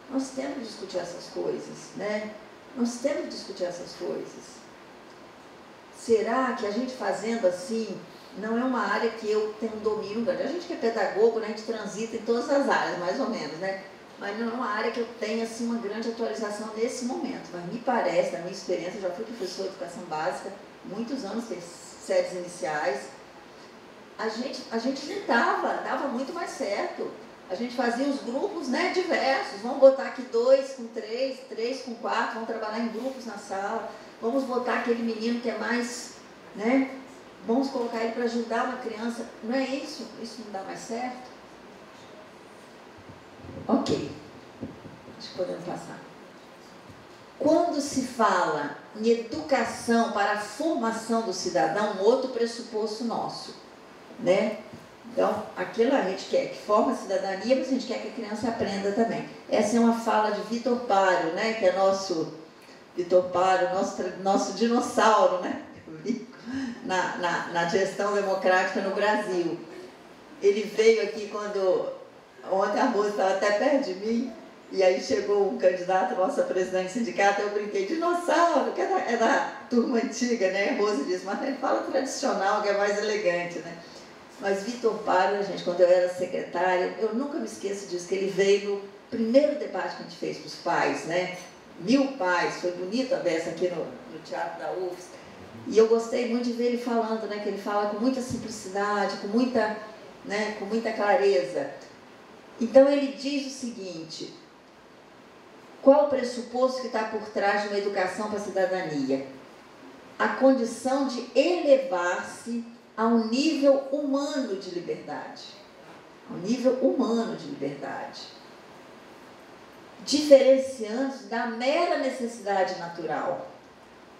Nós temos que discutir essas coisas, né? Nós temos que discutir essas coisas. Será que a gente fazendo assim, não é uma área que eu tenho um domínio grande? A gente que é pedagogo, né, a gente transita em todas as áreas, mais ou menos, né? Mas não é uma área que eu tenho assim, uma grande atualização nesse momento. Mas me parece, da minha experiência, eu já fui professora de educação básica, muitos anos, tem séries iniciais, a gente dava muito mais certo. A gente fazia os grupos, né, diversos. Vamos botar aqui 2 com 3, 3 com 4, vamos trabalhar em grupos na sala. Vamos botar aquele menino que é mais, né? Vamos colocar ele para ajudar uma criança. Não é isso? Isso não dá mais certo? Ok. Acho que podemos passar. Quando se fala em educação para a formação do cidadão, um outro pressuposto nosso, né? Então, aquilo a gente quer que forma a cidadania, mas a gente quer que a criança aprenda também. Essa é uma fala de Vitor Pário, né? Que é Vitor Pário, nosso dinossauro, né? Na gestão democrática no Brasil. Ele veio aqui quando... Ontem a Rosa estava até perto de mim, e aí chegou um candidato, nossa presidente do sindicato, eu brinquei, dinossauro, que é da turma antiga, né? A Rosa disse, mas ele fala tradicional, que é mais elegante, né? Mas Vitor Pário, gente, quando eu era secretária, eu nunca me esqueço disso, que ele veio no primeiro debate que a gente fez para os pais, né? 1000 pais, foi bonito a beça aqui no Teatro da UFS. E eu gostei muito de ver ele falando, né? Que ele fala com muita simplicidade, com muita clareza. Então ele diz o seguinte: qual o pressuposto que está por trás de uma educação para a cidadania? A condição de elevar-se a um nível humano de liberdade. Ao nível humano de liberdade. Diferenciando-se da mera necessidade natural.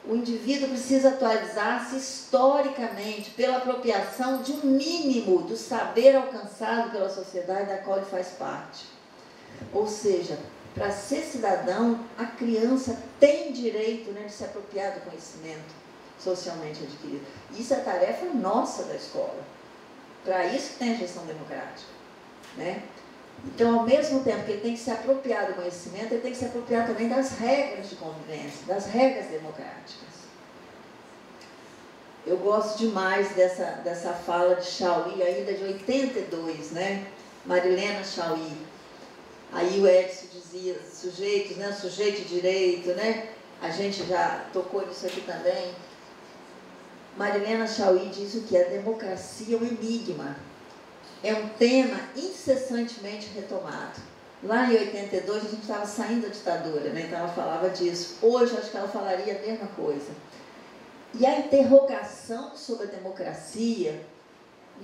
O indivíduo precisa atualizar-se historicamente pela apropriação de um mínimo do saber alcançado pela sociedade da qual ele faz parte. Ou seja, para ser cidadão, a criança tem direito, né, de se apropriar do conhecimento socialmente adquirido. Isso é tarefa nossa da escola. Para isso que tem a gestão democrática, né? Então, ao mesmo tempo que ele tem que se apropriar do conhecimento, ele tem que se apropriar também das regras de convivência, das regras democráticas. Eu gosto demais dessa fala de Chauí, ainda de 82, né? Marilena Chauí. Aí o Edson dizia, sujeitos, né? Sujeito de direito, né? A gente já tocou nisso aqui também. Marilena Chauí diz o que? A democracia é um enigma. É um tema incessantemente retomado. Lá em 82, a gente estava saindo da ditadura, né? Então ela falava disso. Hoje, acho que ela falaria a mesma coisa. E a interrogação sobre a democracia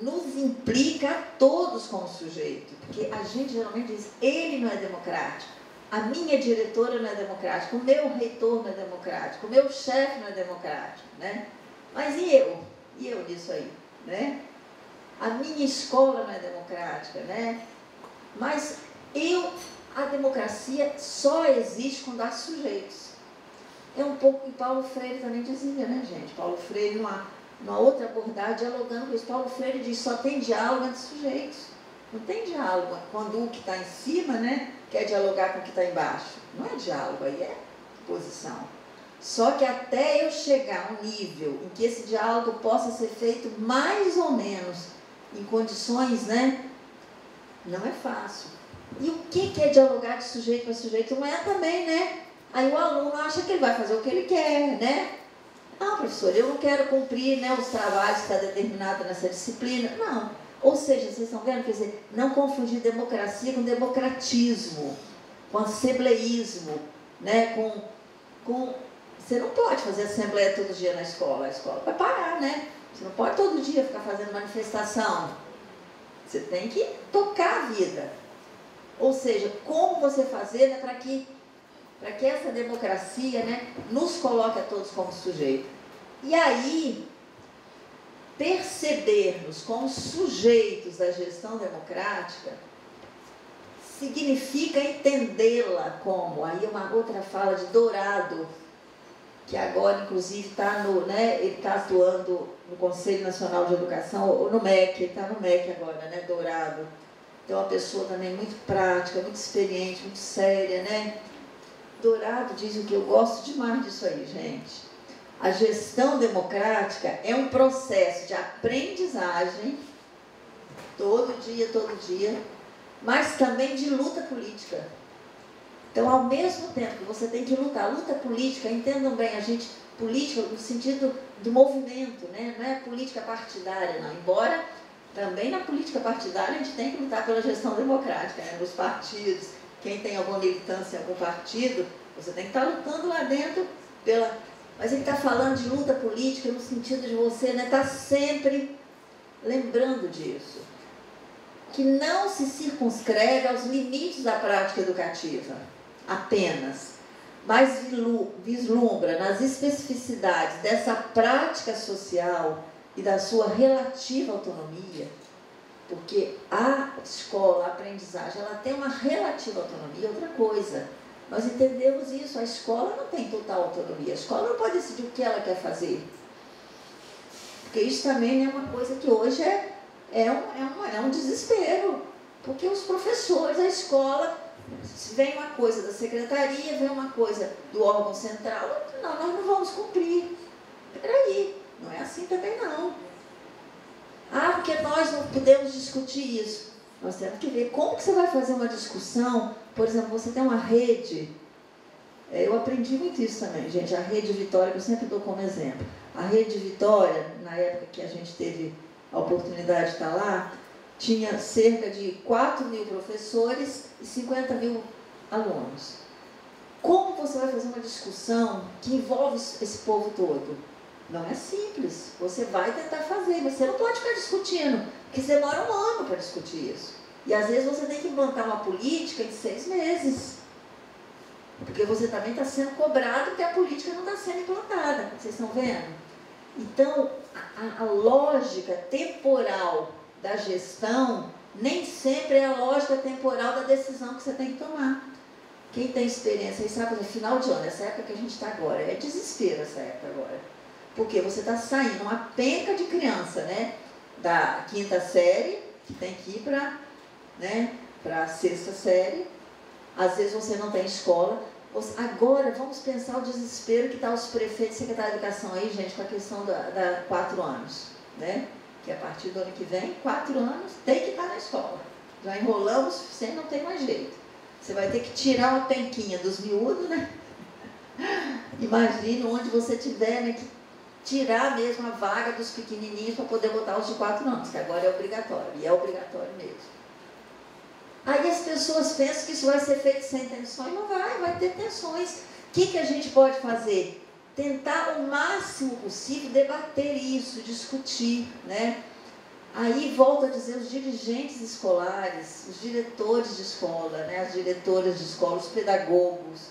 nos implica a todos como sujeito. Porque a gente geralmente diz, ele não é democrático, a minha diretora não é democrática, o meu reitor não é democrático, o meu chefe não é democrático, né? Mas e eu? E eu nisso aí, né? A minha escola não é democrática, né? Mas a democracia só existe quando há sujeitos. É um pouco que Paulo Freire também dizia, né, gente? Paulo Freire, numa outra abordagem, dialogando com isso, Paulo Freire diz, só tem diálogo entre sujeitos. Não tem diálogo quando o que está em cima, né, quer dialogar com o que está embaixo. Não é diálogo, aí é posição. Só que até eu chegar a um nível em que esse diálogo possa ser feito mais ou menos em condições, né, não é fácil. E o que é dialogar de sujeito para sujeito? Não é também, né? Aí o aluno acha que ele vai fazer o que ele quer, né? Ah, professor, eu não quero cumprir, né, os trabalhos que está determinado nessa disciplina. Não. Ou seja, vocês estão vendo? Quer dizer, não confundir democracia com democratismo, com assembleísmo, né? Você não pode fazer assembleia todo dia na escola. A escola vai parar, né? Você não pode todo dia ficar fazendo manifestação. Você tem que tocar a vida. Ou seja, como você fazer, né, para que essa democracia, né, nos coloque a todos como sujeito. E aí, percebermos como sujeitos da gestão democrática significa entendê-la como, aí uma outra fala de Dourado, que agora inclusive está ele está atuando no Conselho Nacional de Educação, ou no MEC, ele está no MEC agora, né, Dourado. Então, uma pessoa também muito prática, muito experiente, muito séria, né? Dourado diz o que eu gosto demais disso aí, gente. A gestão democrática é um processo de aprendizagem, todo dia, mas também de luta política. Então, ao mesmo tempo que você tem que lutar, luta política, entendam bem, política no sentido do movimento, né? Não é política partidária, não. Embora também na política partidária a gente tem que lutar pela gestão democrática, né? Nos partidos. Quem tem alguma militância em algum partido, você tem que estar lutando lá dentro pela... Mas ele está falando de luta política no sentido de você estar sempre lembrando disso. Que não se circunscreve aos limites da prática educativa, apenas, mas vislumbra nas especificidades dessa prática social e da sua relativa autonomia, porque a escola, a aprendizagem, ela tem uma relativa autonomia, outra coisa. Nós entendemos isso, a escola não tem total autonomia, a escola não pode decidir o que ela quer fazer. Porque isso também é uma coisa que hoje é um desespero, porque os professores, a escola, vem uma coisa da secretaria, vem uma coisa do órgão central, não, nós não vamos cumprir. Peraí, não é assim também não. Ah, porque nós não podemos discutir isso. Nós temos que ver como que você vai fazer uma discussão. Por exemplo, você tem uma rede, eu aprendi muito isso também, gente, a Rede Vitória, que eu sempre dou como exemplo. A Rede Vitória, na época que a gente teve a oportunidade de estar lá, tinha cerca de 4.000 professores e 50.000 alunos. Como você vai fazer uma discussão que envolve esse povo todo? Não é simples. Você vai tentar fazer, mas você não pode ficar discutindo, porque você demora um ano para discutir isso. E às vezes você tem que implantar uma política em 6 meses. Porque você também está sendo cobrado porque a política não está sendo implantada. Vocês estão vendo? Então, a lógica temporal da gestão nem sempre é a lógica temporal da decisão que você tem que tomar. Quem tem experiência, sabe, no final de ano, essa época que a gente está agora, é desespero essa época agora. Porque você está saindo uma penca de criança, né? Da 5ª série, que tem que ir para, né, a 6ª série. Às vezes você não tem escola. Agora, vamos pensar o desespero que está os prefeitos e secretários de educação aí, gente, com a questão da 4 anos, né? Que a partir do ano que vem, 4 anos, tem que estar na escola. Já enrolamos, você não tem mais jeito. Você vai ter que tirar uma penquinha dos miúdos, né? Imagina onde você tiver, né, que tirar mesmo a vaga dos pequenininhos para poder botar os de 4 anos, que agora é obrigatório, e é obrigatório mesmo. Aí as pessoas pensam que isso vai ser feito sem tensão, e não vai ter tensões. O que a gente pode fazer? Tentar o máximo possível debater isso, discutir, né? Aí volto a dizer, os dirigentes escolares, os diretores de escola, né? As diretoras de escola, os pedagogos,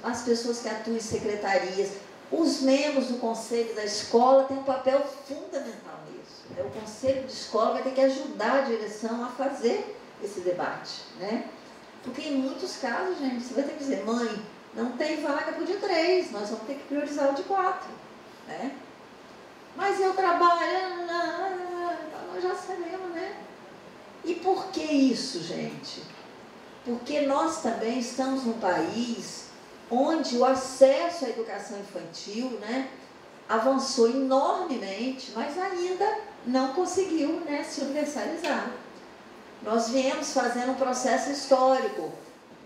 as pessoas que atuam em secretarias, os membros do conselho da escola têm um papel fundamental nisso. O conselho de escola vai ter que ajudar a direção a fazer esse debate, né? Porque em muitos casos, gente, você vai ter que dizer, mãe, não tem vaga para o de 3, nós vamos ter que priorizar o de 4, né? Mas eu trabalho, nós já sabemos, né? E por que isso, gente? Porque nós também estamos num país onde o acesso à educação infantil, né, avançou enormemente, mas ainda não conseguiu, né, se universalizar. Nós viemos fazendo um processo histórico.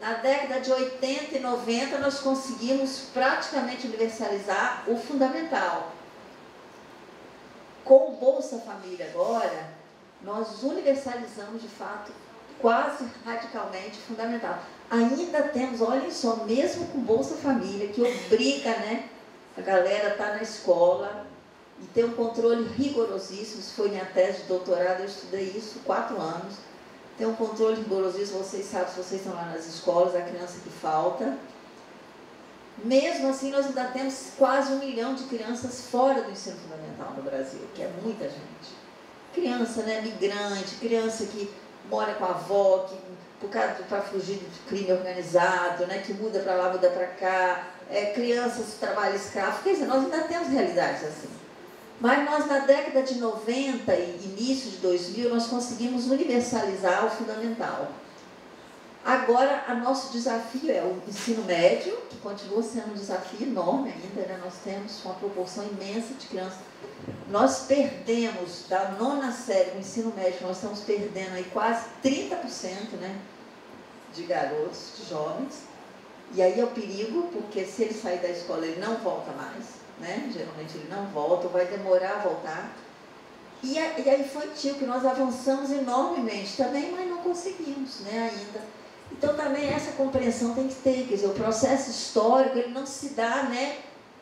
Na década de 80 e 90, nós conseguimos praticamente universalizar o fundamental. Com o Bolsa Família agora, nós universalizamos de fato, quase radicalmente, fundamental. Ainda temos, olhem só, mesmo com Bolsa Família, que obriga, né, a galera a estar na escola e ter um controle rigorosíssimo. Isso foi minha tese de doutorado, eu estudei isso 4 anos. Tem um controle rigorosíssimo, vocês sabem, se vocês estão lá nas escolas, a criança que falta. Mesmo assim, nós ainda temos quase 1 milhão de crianças fora do ensino fundamental no Brasil, que é muita gente. Criança, né, migrante, criança que mora com a avó, que para fugir do crime organizado, né, que muda para lá, muda para cá, crianças que trabalham escravo. Quer dizer, nós ainda temos realidades assim. Mas nós, na década de 90 e início de 2000, nós conseguimos universalizar o fundamental. Agora, o nosso desafio é o ensino médio, que continua sendo um desafio enorme ainda, né? Nós temos uma proporção imensa de crianças. Nós perdemos, da 9ª série, no ensino médio, nós estamos perdendo aí quase 30%, né, de garotos, de jovens. E aí é o perigo, porque se ele sair da escola, ele não volta mais, né? Geralmente ele não volta, ou vai demorar a voltar. E a infantil, que nós avançamos enormemente também, mas não conseguimos, né, ainda. Então, também essa compreensão tem que ter, quer dizer, o processo histórico, ele não se dá, né,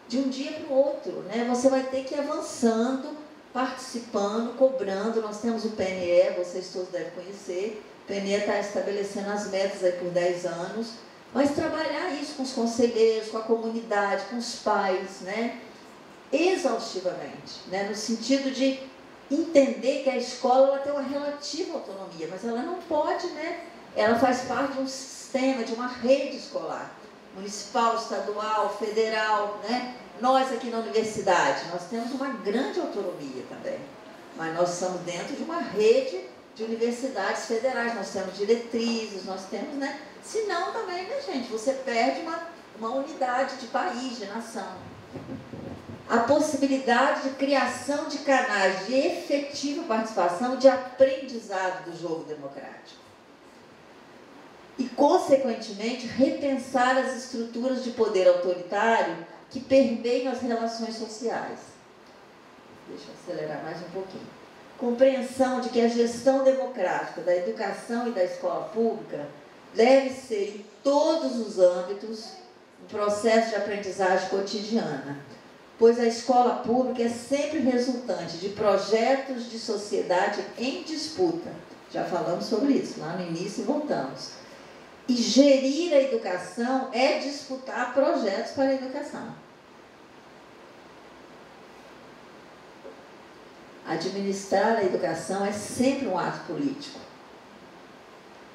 de um dia para o outro, né? Você vai ter que ir avançando, participando, cobrando. Nós temos o PNE, vocês todos devem conhecer. O PNE está estabelecendo as metas aí por 10 anos, mas trabalhar isso com os conselheiros, com a comunidade, com os pais, né, exaustivamente, né, no sentido de entender que a escola ela tem uma relativa autonomia, mas ela não pode, né, ela faz parte de um sistema, de uma rede escolar, municipal, estadual, federal, né? Nós aqui na universidade, nós temos uma grande autonomia também, mas nós estamos dentro de uma rede de universidades federais, nós temos diretrizes, nós temos, né? Senão também, né, gente, você perde uma unidade de país, de nação. A possibilidade de criação de canais de efetiva participação, de aprendizado do jogo democrático. E, consequentemente, repensar as estruturas de poder autoritário que permeiam as relações sociais. Deixa eu acelerar mais um pouquinho. Compreensão de que a gestão democrática da educação e da escola pública deve ser, em todos os âmbitos, um processo de aprendizagem cotidiana, pois a escola pública é sempre resultante de projetos de sociedade em disputa. Já falamos sobre isso lá no início e voltamos. E gerir a educação é disputar projetos para a educação. Administrar a educação é sempre um ato político.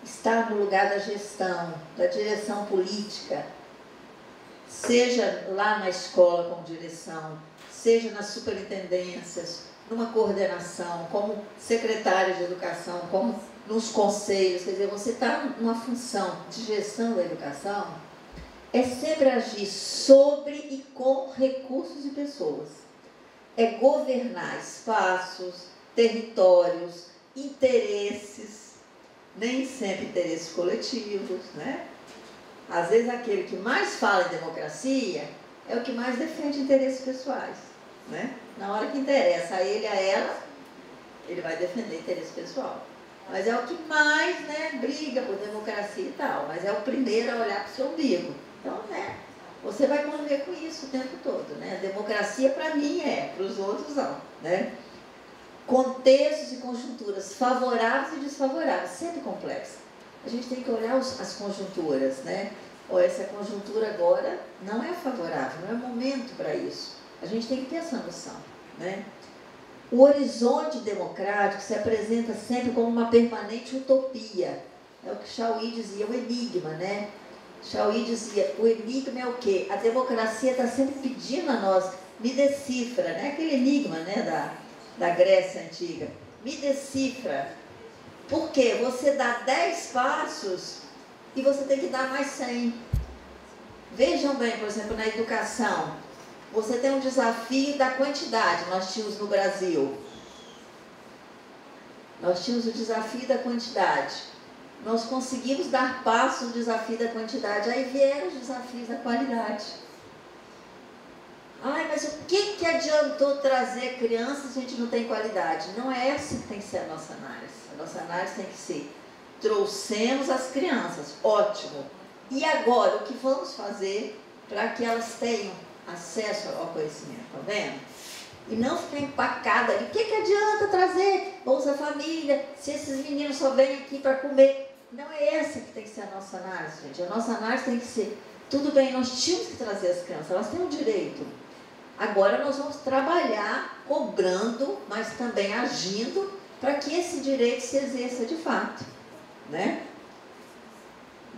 Estar no lugar da gestão, da direção política, seja lá na escola como direção, seja nas superintendências, numa coordenação, como secretário de educação, como nos conselhos, quer dizer, você está numa função de gestão da educação, é sempre agir sobre e com recursos e pessoas. É governar espaços, territórios, interesses, nem sempre interesses coletivos, né? Às vezes aquele que mais fala em democracia é o que mais defende interesses pessoais, né? Na hora que interessa a ele, a ela, ele vai defender interesse pessoal. Mas é o que mais, né, briga por democracia e tal, mas é o primeiro a olhar para o seu umbigo. Então, né, você vai conviver com isso o tempo todo, né? A democracia, para mim, para os outros não, né? Contextos e conjunturas favoráveis e desfavoráveis, sempre complexo. A gente tem que olhar as conjunturas, né? Ou essa conjuntura agora não é favorável, não é momento para isso. A gente tem que ter essa noção, né? O horizonte democrático se apresenta sempre como uma permanente utopia. É o que Chauí dizia, o enigma, né? Chauí dizia, o enigma é o quê? A democracia está sempre pedindo a nós, me decifra, né? Aquele enigma, né, da Grécia Antiga. Me decifra. Por quê? Você dá 10 passos e você tem que dar mais 100. Vejam bem, por exemplo, na educação. Você tem um desafio da quantidade, nós tínhamos no Brasil. Nós tínhamos o desafio da quantidade. Nós conseguimos dar passo no desafio da quantidade. Aí vieram os desafios da qualidade. Ai, mas o que adiantou trazer crianças se a gente não tem qualidade? Não é essa que tem que ser a nossa análise. A nossa análise tem que ser, trouxemos as crianças, ótimo. E agora, o que vamos fazer para que elas tenham acesso ao conhecimento, tá vendo? E não ficar empacada ali. O que adianta trazer Bolsa Família se esses meninos só vêm aqui para comer? Não é essa que tem que ser a nossa análise, gente. A nossa análise tem que ser Tudo bem, nós tínhamos que trazer as crianças, elas têm o direito. Agora nós vamos trabalhar cobrando, mas também agindo para que esse direito se exerça de fato, né?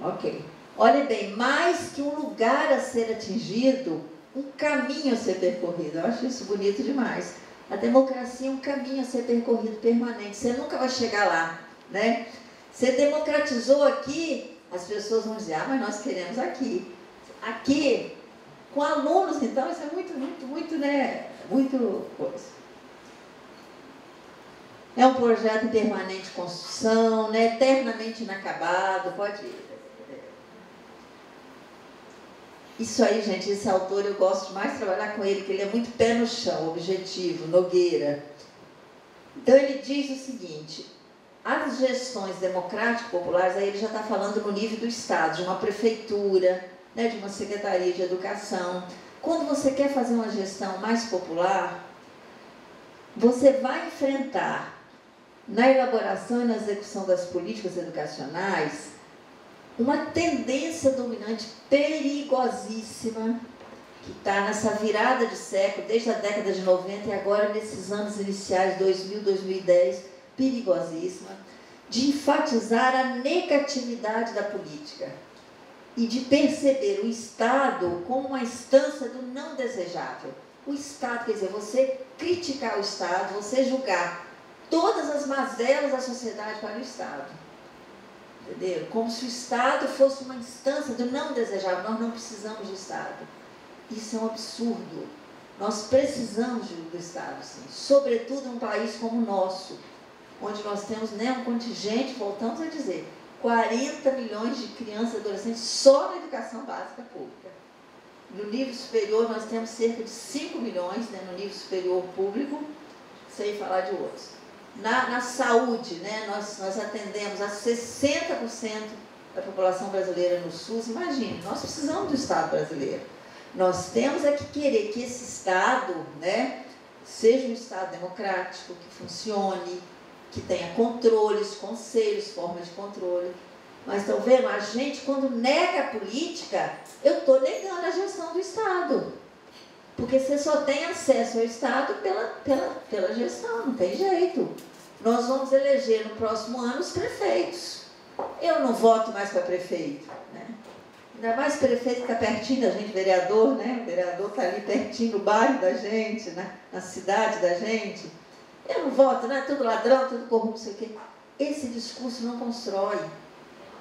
Ok. Olha bem, mais que um lugar a ser atingido, um caminho a ser percorrido. Eu acho isso bonito demais. A democracia é um caminho a ser percorrido permanente. Você nunca vai chegar lá, né? Você democratizou aqui, as pessoas vão dizer, ah, mas nós queremos aqui. Aqui, com alunos, então, isso é muito, né? Muito coisa. É um projeto em permanente construção, né? Eternamente inacabado, pode ir. Isso aí, gente, esse autor eu gosto mais de trabalhar com ele, porque ele é muito pé no chão, objetivo, Nogueira. Então ele diz o seguinte, as gestões democráticas populares, aí ele já está falando no nível do Estado, de uma prefeitura, né, de uma secretaria de educação. Quando você quer fazer uma gestão mais popular, você vai enfrentar, na elaboração e na execução das políticas educacionais, uma tendência dominante perigosíssima, que está nessa virada de século, desde a década de 90 e agora nesses anos iniciais, 2000, 2010, perigosíssima, de enfatizar a negatividade da política e de perceber o Estado como uma instância do não desejável. O Estado, quer dizer, você criticar o Estado, você julgar todas as mazelas da sociedade para o Estado. Entendeu? Como se o Estado fosse uma instância do não desejável. Nós não precisamos de Estado. Isso é um absurdo. Nós precisamos do Estado, sim. Sobretudo em um país como o nosso, onde nós temos, né, um contingente, voltamos a dizer, 40 milhões de crianças e adolescentes só na educação básica pública. No nível superior, nós temos cerca de 5 milhões, né, no nível superior público, sem falar de outros. Na saúde, né, nós atendemos a 60% da população brasileira no SUS. Imagine, nós precisamos do Estado brasileiro. Nós temos é que querer que esse Estado, né, seja um Estado democrático, que funcione, que tenha controles, conselhos, formas de controle. Mas estão vendo, a gente, quando nega a política, eu estou negando a gestão do Estado. Porque você só tem acesso ao Estado pela gestão, não tem jeito. Nós vamos eleger no próximo ano os prefeitos. Eu não voto mais para prefeito, né? Ainda mais prefeito que está pertinho da gente, vereador, né? O vereador está ali pertinho no bairro da gente, na cidade da gente. Eu não voto, né? Tudo ladrão, tudo corrupto, não sei o quê. Esse discurso não constrói.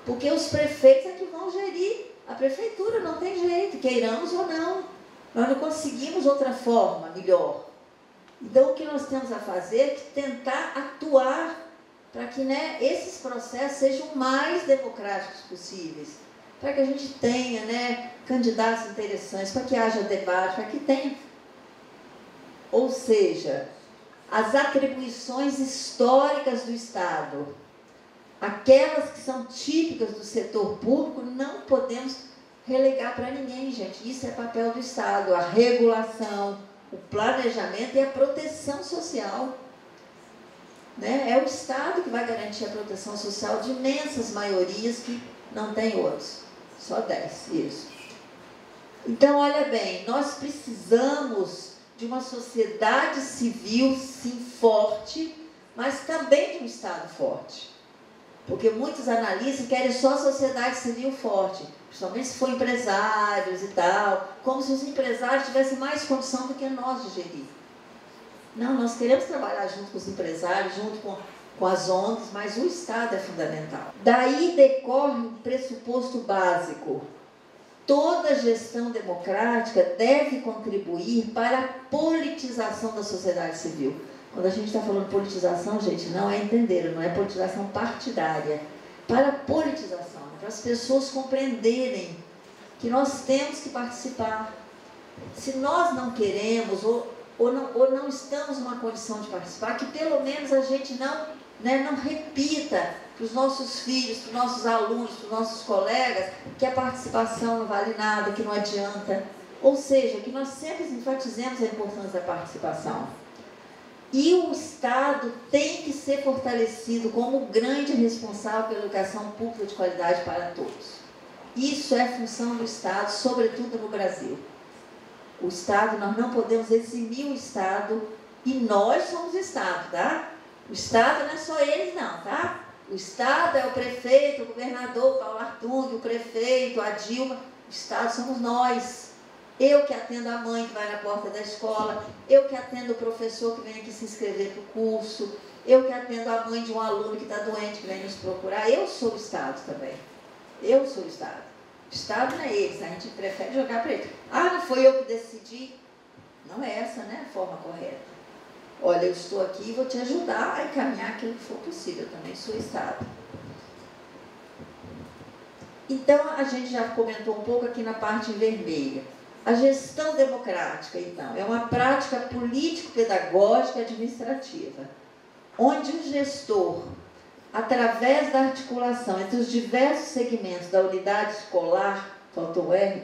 Porque os prefeitos é que vão gerir a prefeitura, não tem jeito, queiramos ou não. Nós não conseguimos outra forma melhor. Então, o que nós temos a fazer é tentar atuar para que, né, esses processos sejam o mais democráticos possíveis. Para que a gente tenha, né, candidatos interessantes, para que haja debate, para que tenha... Ou seja, as atribuições históricas do Estado, aquelas que são típicas do setor público, não podemos relegar para ninguém, gente. Isso é papel do Estado, a regulação, o planejamento e a proteção social. Né? É o Estado que vai garantir a proteção social de imensas maiorias que não tem outros. Só 10, isso. Então, olha bem, nós precisamos de uma sociedade civil, sim, forte, mas também de um Estado forte. Porque muitos analistas querem só a sociedade civil forte, principalmente se for empresários e tal, como se os empresários tivessem mais condição do que nós de gerir. Não, nós queremos trabalhar junto com os empresários, junto com as ONGs, mas o Estado é fundamental. Daí decorre um pressuposto básico. Toda gestão democrática deve contribuir para a politização da sociedade civil. Quando a gente está falando politização, gente, não é entender, não é politização partidária. Para a politização, para as pessoas compreenderem que nós temos que participar. Se nós não queremos ou não estamos numa condição de participar, que pelo menos a gente não repita para os nossos filhos, para os nossos alunos, para os nossos colegas, que a participação não vale nada, que não adianta. Ou seja, que nós sempre enfatizemos a importância da participação. E o Estado tem que ser fortalecido como grande responsável pela educação pública de qualidade para todos. Isso é função do Estado, sobretudo no Brasil. O Estado, nós não podemos eximir o Estado, e nós somos o Estado, tá? O Estado não é só eles não, tá? O Estado é o prefeito, o governador, o Paulo Artung, o prefeito, a Dilma. O Estado somos nós. Eu que atendo a mãe que vai na porta da escola, eu que atendo o professor que vem aqui se inscrever para o curso, eu que atendo a mãe de um aluno que está doente, que vem nos procurar. Eu sou o Estado também. Eu sou o Estado. O Estado não é eles, a gente prefere jogar para eles. Ah, não foi eu que decidi. Não é essa, né, a forma correta. Olha, eu estou aqui e vou te ajudar a encaminhar aquilo que for possível. Eu também sou Estado. Então, a gente já comentou um pouco aqui na parte vermelha. A gestão democrática, então, é uma prática político-pedagógica administrativa, onde o gestor, através da articulação entre os diversos segmentos da unidade escolar, faltou o R,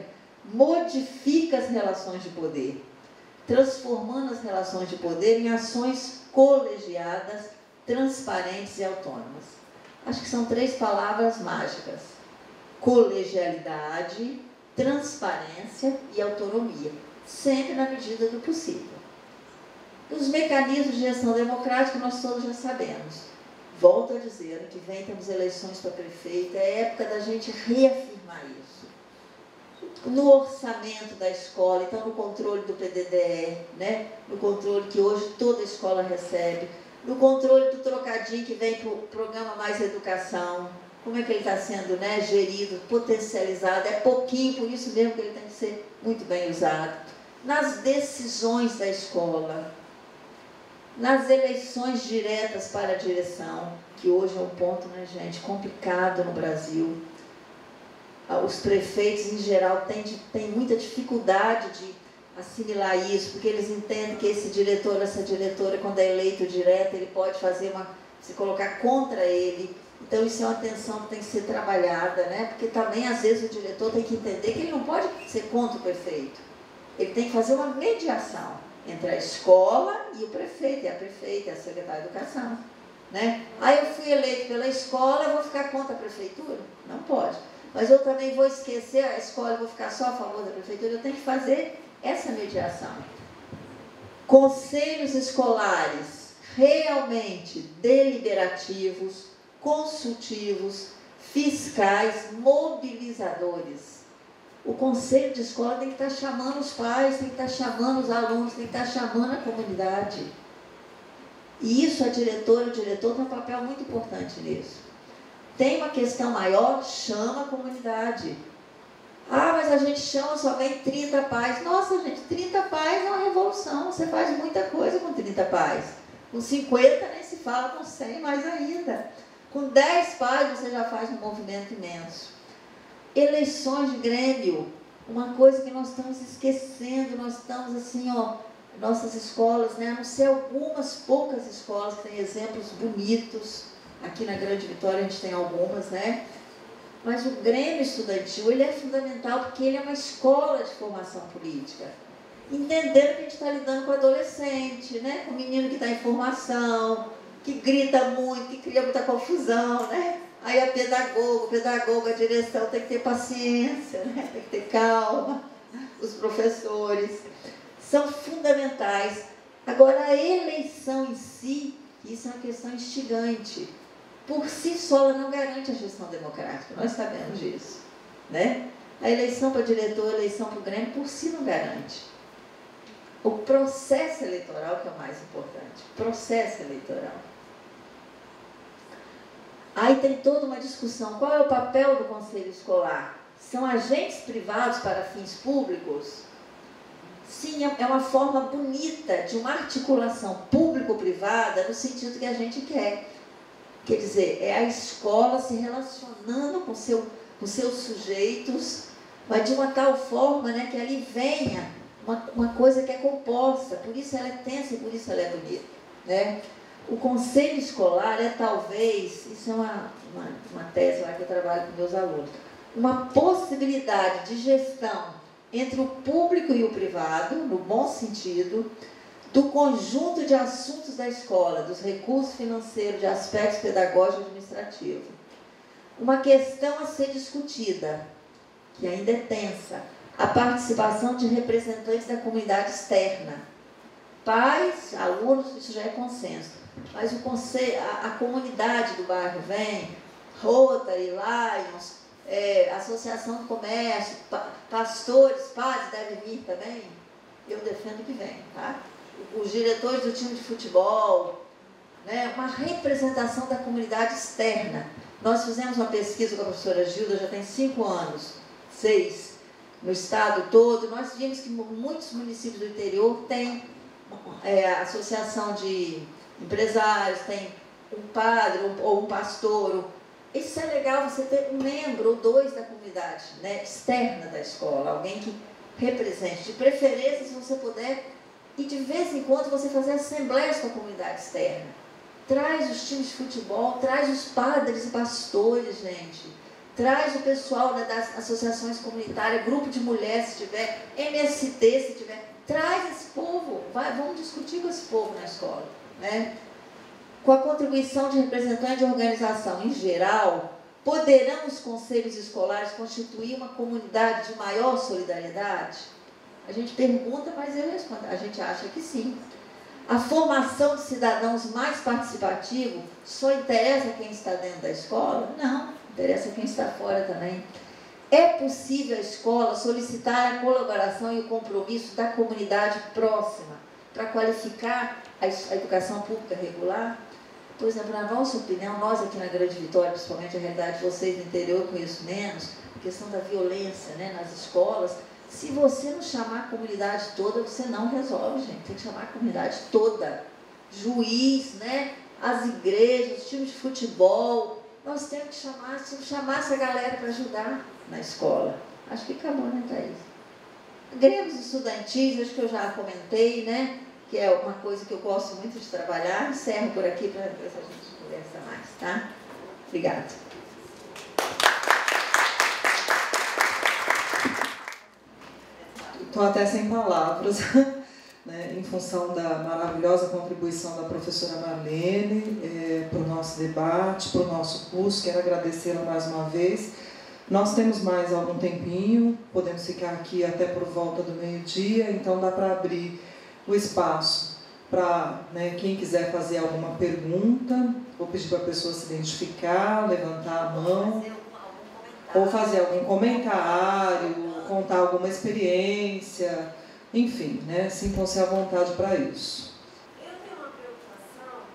modifica as relações de poder, transformando as relações de poder em ações colegiadas, transparentes e autônomas. Acho que são 3 palavras mágicas: colegialidade, transparência e autonomia, sempre na medida do possível. Os mecanismos de gestão democrática nós todos já sabemos. Volto a dizer, ano que vem temos eleições para prefeito, é época da gente reafirmar isso. No orçamento da escola, então no controle do PDDE, né? No controle que hoje toda escola recebe, no controle do trocadinho que vem para o programa Mais Educação, como é que ele está sendo, né, gerido, potencializado, é pouquinho, por isso mesmo que ele tem que ser muito bem usado. Nas decisões da escola, nas eleições diretas para a direção, que hoje é um ponto, né, gente, complicado no Brasil. Os prefeitos, em geral, têm muita dificuldade de assimilar isso, porque eles entendem que esse diretor, essa diretora, quando é eleito direto, ele pode se colocar contra ele. Então, isso é uma tensão que tem que ser trabalhada, né? Porque também, às vezes, o diretor tem que entender que ele não pode ser contra o prefeito. Ele tem que fazer uma mediação entre a escola e o prefeito, e a prefeita, e a secretária de educação, né? Aí eu fui eleito pela escola, eu vou ficar contra a prefeitura? Não pode. Mas eu também vou esquecer a escola, eu vou ficar só a favor da prefeitura, eu tenho que fazer essa mediação. Conselhos escolares realmente deliberativos, consultivos, fiscais, mobilizadores. O conselho de escola tem que estar chamando os pais, tem que estar chamando os alunos, tem que estar chamando a comunidade. E isso a diretora, o diretor tem um papel muito importante nisso. Tem uma questão maior, chama a comunidade. Ah, mas a gente chama, só vem 30 pais. Nossa, gente, 30 pais é uma revolução. Você faz muita coisa com 30 pais. Com 50 nem se fala, com 100 mais ainda. Com 10 pais você já faz um movimento imenso. Eleições de grêmio, uma coisa que nós estamos esquecendo, nós estamos assim, ó, nossas escolas, né? A não ser algumas poucas escolas que têm exemplos bonitos. Aqui na Grande Vitória a gente tem algumas, né? Mas o Grêmio Estudantil, ele é fundamental porque ele é uma escola de formação política. Entendendo que a gente está lidando com adolescente, né? Com menino que está em formação, que grita muito, que cria muita confusão, né? Aí a pedagoga, a direção tem que ter paciência, né? Tem que ter calma. Os professores são fundamentais. Agora, a eleição em si, isso é uma questão instigante. Por si só, ela não garante a gestão democrática. Nós sabemos disso, né? A eleição para diretor, a eleição para o Grêmio, por si não garante. O processo eleitoral que é o mais importante. Processo eleitoral. Aí tem toda uma discussão. Qual é o papel do conselho escolar? São agentes privados para fins públicos? Sim, é uma forma bonita de uma articulação público-privada no sentido que a gente quer. Quer dizer, é a escola se relacionando com seus sujeitos, mas de uma tal forma, né, que ali venha uma coisa que é composta. Por isso ela é tensa e por isso ela é bonita, né? O conselho escolar é talvez, isso é uma tese lá que eu trabalho com meus alunos, uma possibilidade de gestão entre o público e o privado, no bom sentido, do conjunto de assuntos da escola, dos recursos financeiros, de aspectos pedagógicos e administrativos. Uma questão a ser discutida que ainda é tensa, a participação de representantes da comunidade externa. Pais, alunos, isso já é consenso. Mas a comunidade do bairro vem, Rotary, Lions, Associação do Comércio, pastores, padres devem vir também. Eu defendo que vem, tá? Os diretores do time de futebol, né? Uma representação da comunidade externa. Nós fizemos uma pesquisa com a professora Gilda, já tem 5 anos, 6, no estado todo. Nós vimos que muitos municípios do interior têm associação de empresários, tem um padre ou um pastor. Isso é legal, você ter um membro ou 2 da comunidade, né, externa da escola, alguém que represente, de preferência, se você puder, e de vez em quando você fazer assembleias com a comunidade externa. Traz os times de futebol, traz os padres e pastores, gente. Traz o pessoal, né, das associações comunitárias, grupo de mulheres, se tiver, MST, se tiver. Traz esse povo, vamos discutir com esse povo na escola, né? Com a contribuição de representantes de organização em geral, poderão os conselhos escolares constituir uma comunidade de maior solidariedade? A gente pergunta, mas eu respondo, a gente acha que sim. A formação de cidadãos mais participativos só interessa quem está dentro da escola? Não, interessa quem está fora também. É possível a escola solicitar a colaboração e o compromisso da comunidade próxima para qualificar a educação pública regular? Por exemplo, na nossa opinião, nós aqui na Grande Vitória, principalmente a realidade de vocês no interior, eu conheço menos, a questão da violência, né, nas escolas. Se você não chamar a comunidade toda, você não resolve, gente. Tem que chamar a comunidade toda. Juiz, né, as igrejas, os times de futebol. Nós temos que chamar essa galera para ajudar na escola. Acho que acabou, né, Thaís? Grêmios estudantis, acho que eu já comentei, né? Que é uma coisa que eu gosto muito de trabalhar. Encerro por aqui para ver se a gente conversa mais, tá? Obrigada. Estou até sem palavras, né, em função da maravilhosa contribuição da professora Marlene para o nosso debate, para o nosso curso. Quero agradecê-la mais uma vez. Nós temos mais algum tempinho, podemos ficar aqui até por volta do meio-dia, então dá para abrir o espaço para, né, quem quiser fazer alguma pergunta, vou pedir para a pessoa se identificar, levantar a mão, ou fazer algum comentário, contar alguma experiência, enfim, né, sintam-se à vontade para isso. Eu tenho uma preocupação,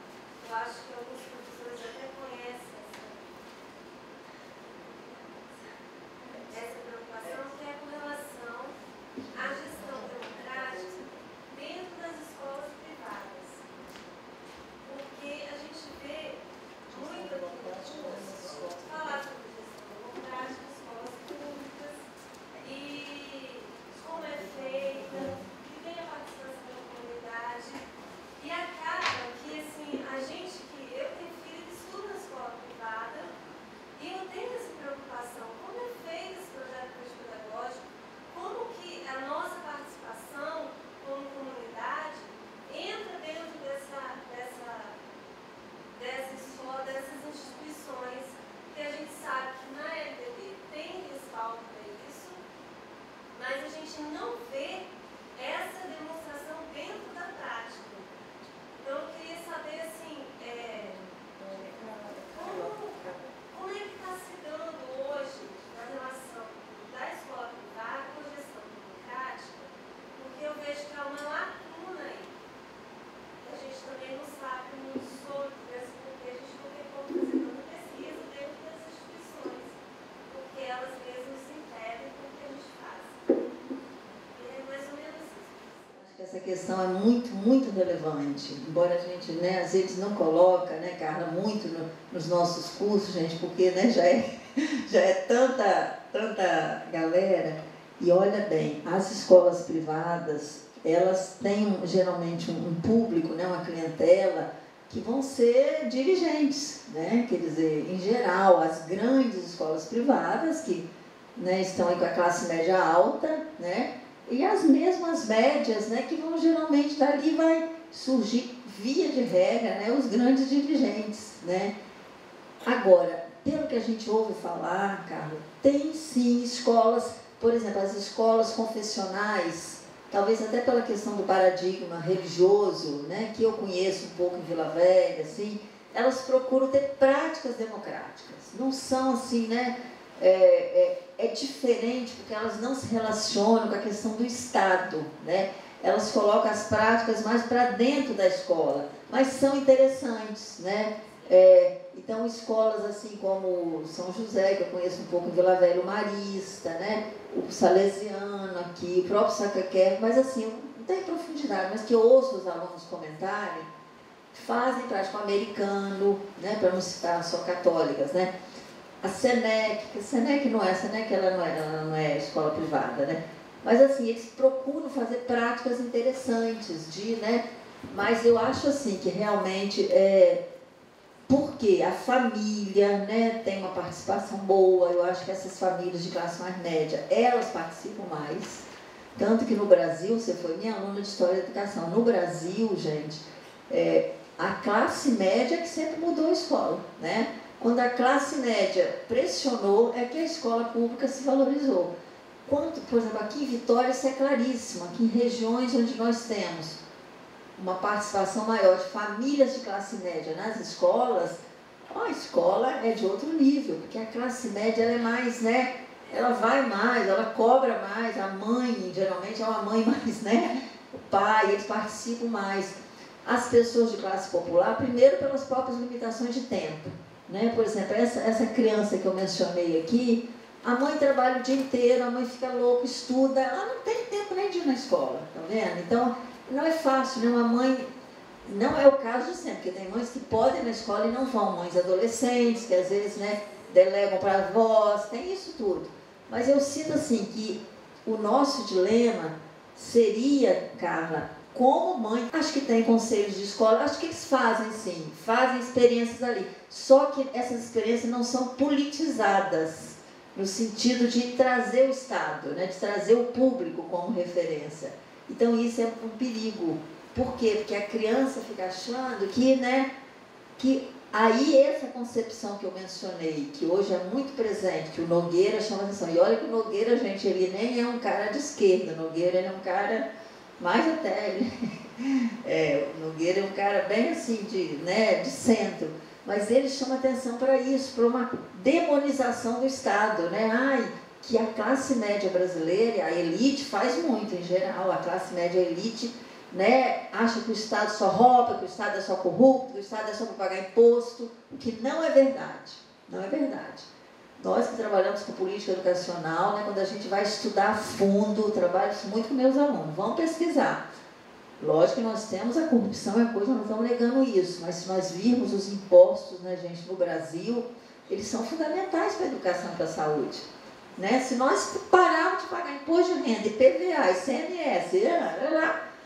eu acho que alguns professores até conhecem essa preocupação, que é com relação à gestão democrática dentro das escolas privadas. Porque a gente vê muito aqui no curso falar sobre gestão democrática, escolas públicas, e como é feita, que tem a participação da comunidade, e acaba que, assim, a gente eu tenho filho que estuda na escola privada, e eu tenho essa preocupação, como é feito esse projeto pedagógico, como que a nossa participação como comunidade entra dentro dessas instituições, que a gente sabe que na LDB tem respaldo para isso, mas a gente não vê essa demonstração dentro da prática. Então, eu queria saber, assim, como é que está se dando hoje a relação da escola privada com a gestão democrática, porque eu vejo que há uma lacuna aí, que a gente também não sabe muito sobre, porque a gente não tem como fazer tanta pesquisa dentro das instituições, porque elas mesmas se impedem com o que a gente faz. Mais ou menos isso. Acho que essa questão é muito, muito relevante, embora a gente, né, às vezes não coloca, né, Carla, muito nos nossos cursos, gente, porque, né, já é tanta galera. E olha bem, as escolas privadas, elas têm geralmente um público, né, uma clientela, que vão ser dirigentes, né, quer dizer, em geral, as grandes escolas privadas, que, né, estão aí com a classe média alta, né, e as mesmas médias, né, que vão geralmente dali vai surgir, via de regra, né, os grandes dirigentes, né. Agora, pelo que a gente ouve falar, Carla, tem sim escolas, por exemplo, as escolas confessionais, talvez até pela questão do paradigma religioso, né, que eu conheço um pouco em Vila Velha, assim, elas procuram ter práticas democráticas. Não são assim, né? É diferente porque elas não se relacionam com a questão do Estado, né? Elas colocam as práticas mais para dentro da escola, mas são interessantes, né? Então, escolas assim como São José, que eu conheço um pouco em Vila Velha, o Marista, né? O Salesiano aqui, o próprio Sacaquer, mas assim, não tem profundidade, mas que eu ouço os alunos comentarem, fazem prática americano, né? Para não citar só católicas, né? A Senec, que a Senec ela não é escola privada, né? Mas assim, eles procuram fazer práticas interessantes, né? Mas eu acho assim que realmente porque a família, né, tem uma participação boa, eu acho que essas famílias de classe mais média, elas participam mais. Tanto que no Brasil, você foi minha aluna de História da Educação, no Brasil, gente, a classe média que sempre mudou a escola, né? Quando a classe média pressionou, é que a escola pública se valorizou. Quanto, por exemplo, aqui em Vitória isso é claríssimo, aqui em regiões onde nós temos uma participação maior de famílias de classe média nas escolas, a escola é de outro nível, porque a classe média ela é mais, né? Ela vai mais, ela cobra mais, a mãe geralmente é uma mãe mais, né? O pai, eles participam mais. As pessoas de classe popular, primeiro pelas próprias limitações de tempo, né? Por exemplo, essa criança que eu mencionei aqui, a mãe trabalha o dia inteiro, a mãe fica louca, estuda, ela não tem tempo nem de ir na escola, tá vendo? Então, não é fácil, né? Uma mãe, não é o caso de sempre, porque tem mães que podem ir na escola e não vão, mães adolescentes, que às vezes, né, delegam para avós, tem isso tudo. Mas eu sinto assim que o nosso dilema seria, Carla, como mãe, acho que tem conselhos de escola, acho que eles fazem sim, fazem experiências ali, só que essas experiências não são politizadas, no sentido de trazer o Estado, né, de trazer o público como referência. Então isso é um perigo. Por quê? Porque a criança fica achando que, né, que aí essa concepção que eu mencionei, que hoje é muito presente, que o Nogueira chama atenção, e olha que o Nogueira, gente, ele nem é um cara de esquerda, o Nogueira ele é um cara, mais até, o Nogueira é um cara bem assim, de centro, mas ele chama atenção para isso, para uma demonização do Estado, né? Ai, que a classe média brasileira, a elite faz muito em geral, a classe média, a elite, né, acha que o Estado só rouba, que o Estado é só corrupto, que o Estado é só para pagar imposto, o que não é verdade, não é verdade. Nós que trabalhamos com política educacional, né, quando a gente vai estudar a fundo, trabalho isso muito com meus alunos, vamos pesquisar. Lógico que nós temos a corrupção, é coisa, nós estamos negando isso, mas se nós virmos os impostos, né, gente, no Brasil, eles são fundamentais para a educação e para a saúde. Né? Se nós pararmos de pagar imposto de renda, IPVA, ICMS,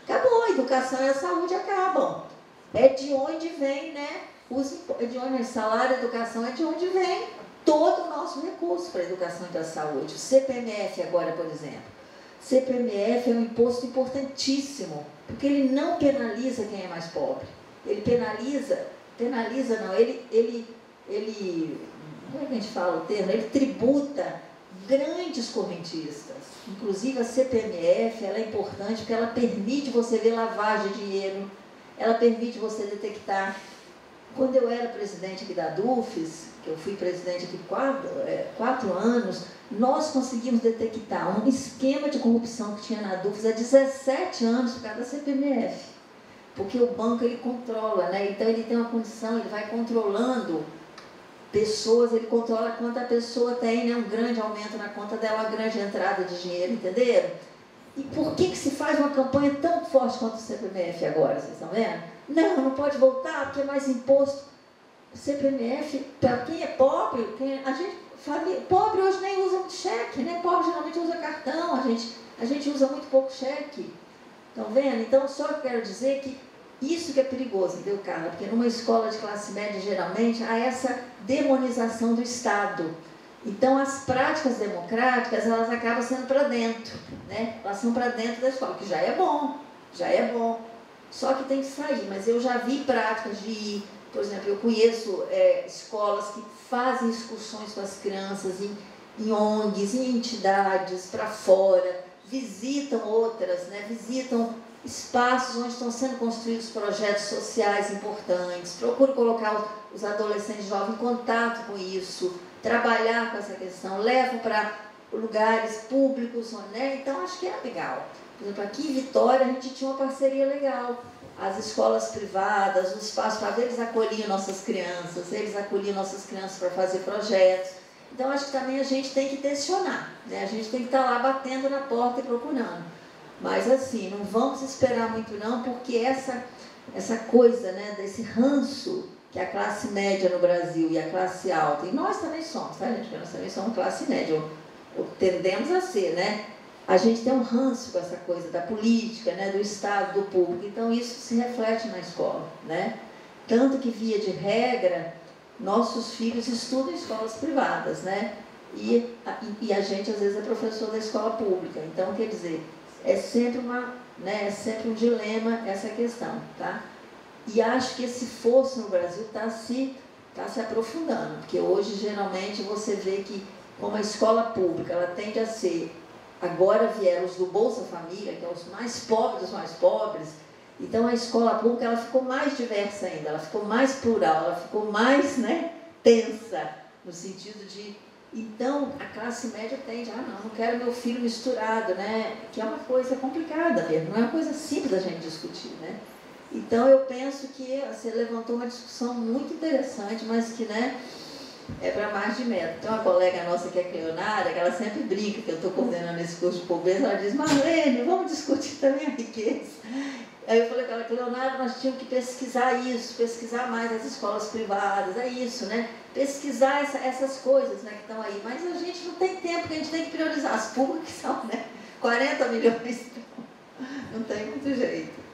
acabou, a educação e a saúde acabam. É de onde vem, né? É de onde salário, educação, é de onde vem todo o nosso recurso para a educação e para a saúde. O CPMF agora, por exemplo. CPMF é um imposto importantíssimo, porque ele não penaliza quem é mais pobre. Ele penaliza não, ele como é que a gente fala o termo? Ele tributa grandes correntistas. Inclusive a CPMF, ela é importante porque ela permite você ver lavagem de dinheiro, ela permite você detectar. Quando eu era presidente aqui da DUFES, que eu fui presidente aqui 4 anos, nós conseguimos detectar um esquema de corrupção que tinha na DUFES há 17 anos por causa da CPMF. Porque o banco ele controla, né? Então ele tem uma condição, ele vai controlando pessoas, ele controla quanto a pessoa tem, né? Um grande aumento na conta dela, uma grande entrada de dinheiro, entenderam? E por que se faz uma campanha tão forte contra o CPMF agora, vocês estão vendo? Não pode voltar, porque é mais imposto. O CPMF, para quem é pobre, pobre hoje nem usa muito cheque, né? Pobre geralmente usa cartão, a gente usa muito pouco cheque. Estão vendo? Então, só quero dizer que isso que é perigoso, entendeu, Carla? Porque numa escola de classe média, geralmente, há essa demonização do Estado. Então, as práticas democráticas, elas acabam sendo para dentro, né? Elas são para dentro da escola, que já é bom. Só que tem que sair. Mas eu já vi práticas de ir Por exemplo, eu conheço escolas que fazem excursões com as crianças em ONGs, em entidades, para fora, visitam outras, né? Visitam espaços onde estão sendo construídos projetos sociais importantes, procuro colocar os adolescentes jovens em contato com isso, trabalhar com essa questão, levo para lugares públicos, né? Então acho que é legal. Por exemplo, aqui em Vitória a gente tinha uma parceria legal, as escolas privadas, o espaço para eles acolhiam nossas crianças, para fazer projetos. Então acho que também a gente tem que tensionar, né? A gente tem que estar lá batendo na porta e procurando. Mas assim, não vamos esperar muito não, porque essa coisa, né, desse ranço que a classe média no Brasil e a classe alta, e nós também somos, tá, gente? Porque nós também somos classe média, ou tendemos a ser, né? A gente tem um ranço com essa coisa da política, né, do Estado, do público, então isso se reflete na escola, né? Tanto que, via de regra, nossos filhos estudam em escolas privadas, né? E a gente, às vezes, é professor da escola pública, então, quer dizer, é sempre é sempre um dilema essa questão, tá? E acho que esse fosso no Brasil está se aprofundando, porque hoje, geralmente, você vê que, como a escola pública, ela tende a ser, agora vieram os do Bolsa Família, que são os mais pobres dos mais pobres, então a escola pública ela ficou mais diversa ainda, ela ficou mais plural, ela ficou mais, né, tensa, no sentido de... Então, a classe média tende, não quero meu filho misturado, né? Que é uma coisa complicada mesmo, não é uma coisa simples da gente discutir, né? Então, eu penso que você levantou uma discussão muito interessante, mas que, né, é para mais de metro. Tem uma colega nossa que é Cleonária, que ela sempre brinca, que eu estou coordenando esse curso de pobreza, ela diz, Marlene, vamos discutir também a riqueza. Aí eu falei com ela, Leonardo, nós tínhamos que pesquisar isso, pesquisar mais as escolas privadas, é isso, né? Pesquisar essas coisas, né, que estão aí. Mas a gente não tem tempo, porque a gente tem que priorizar as públicas, que são, né, 40 milhões, não tem muito jeito.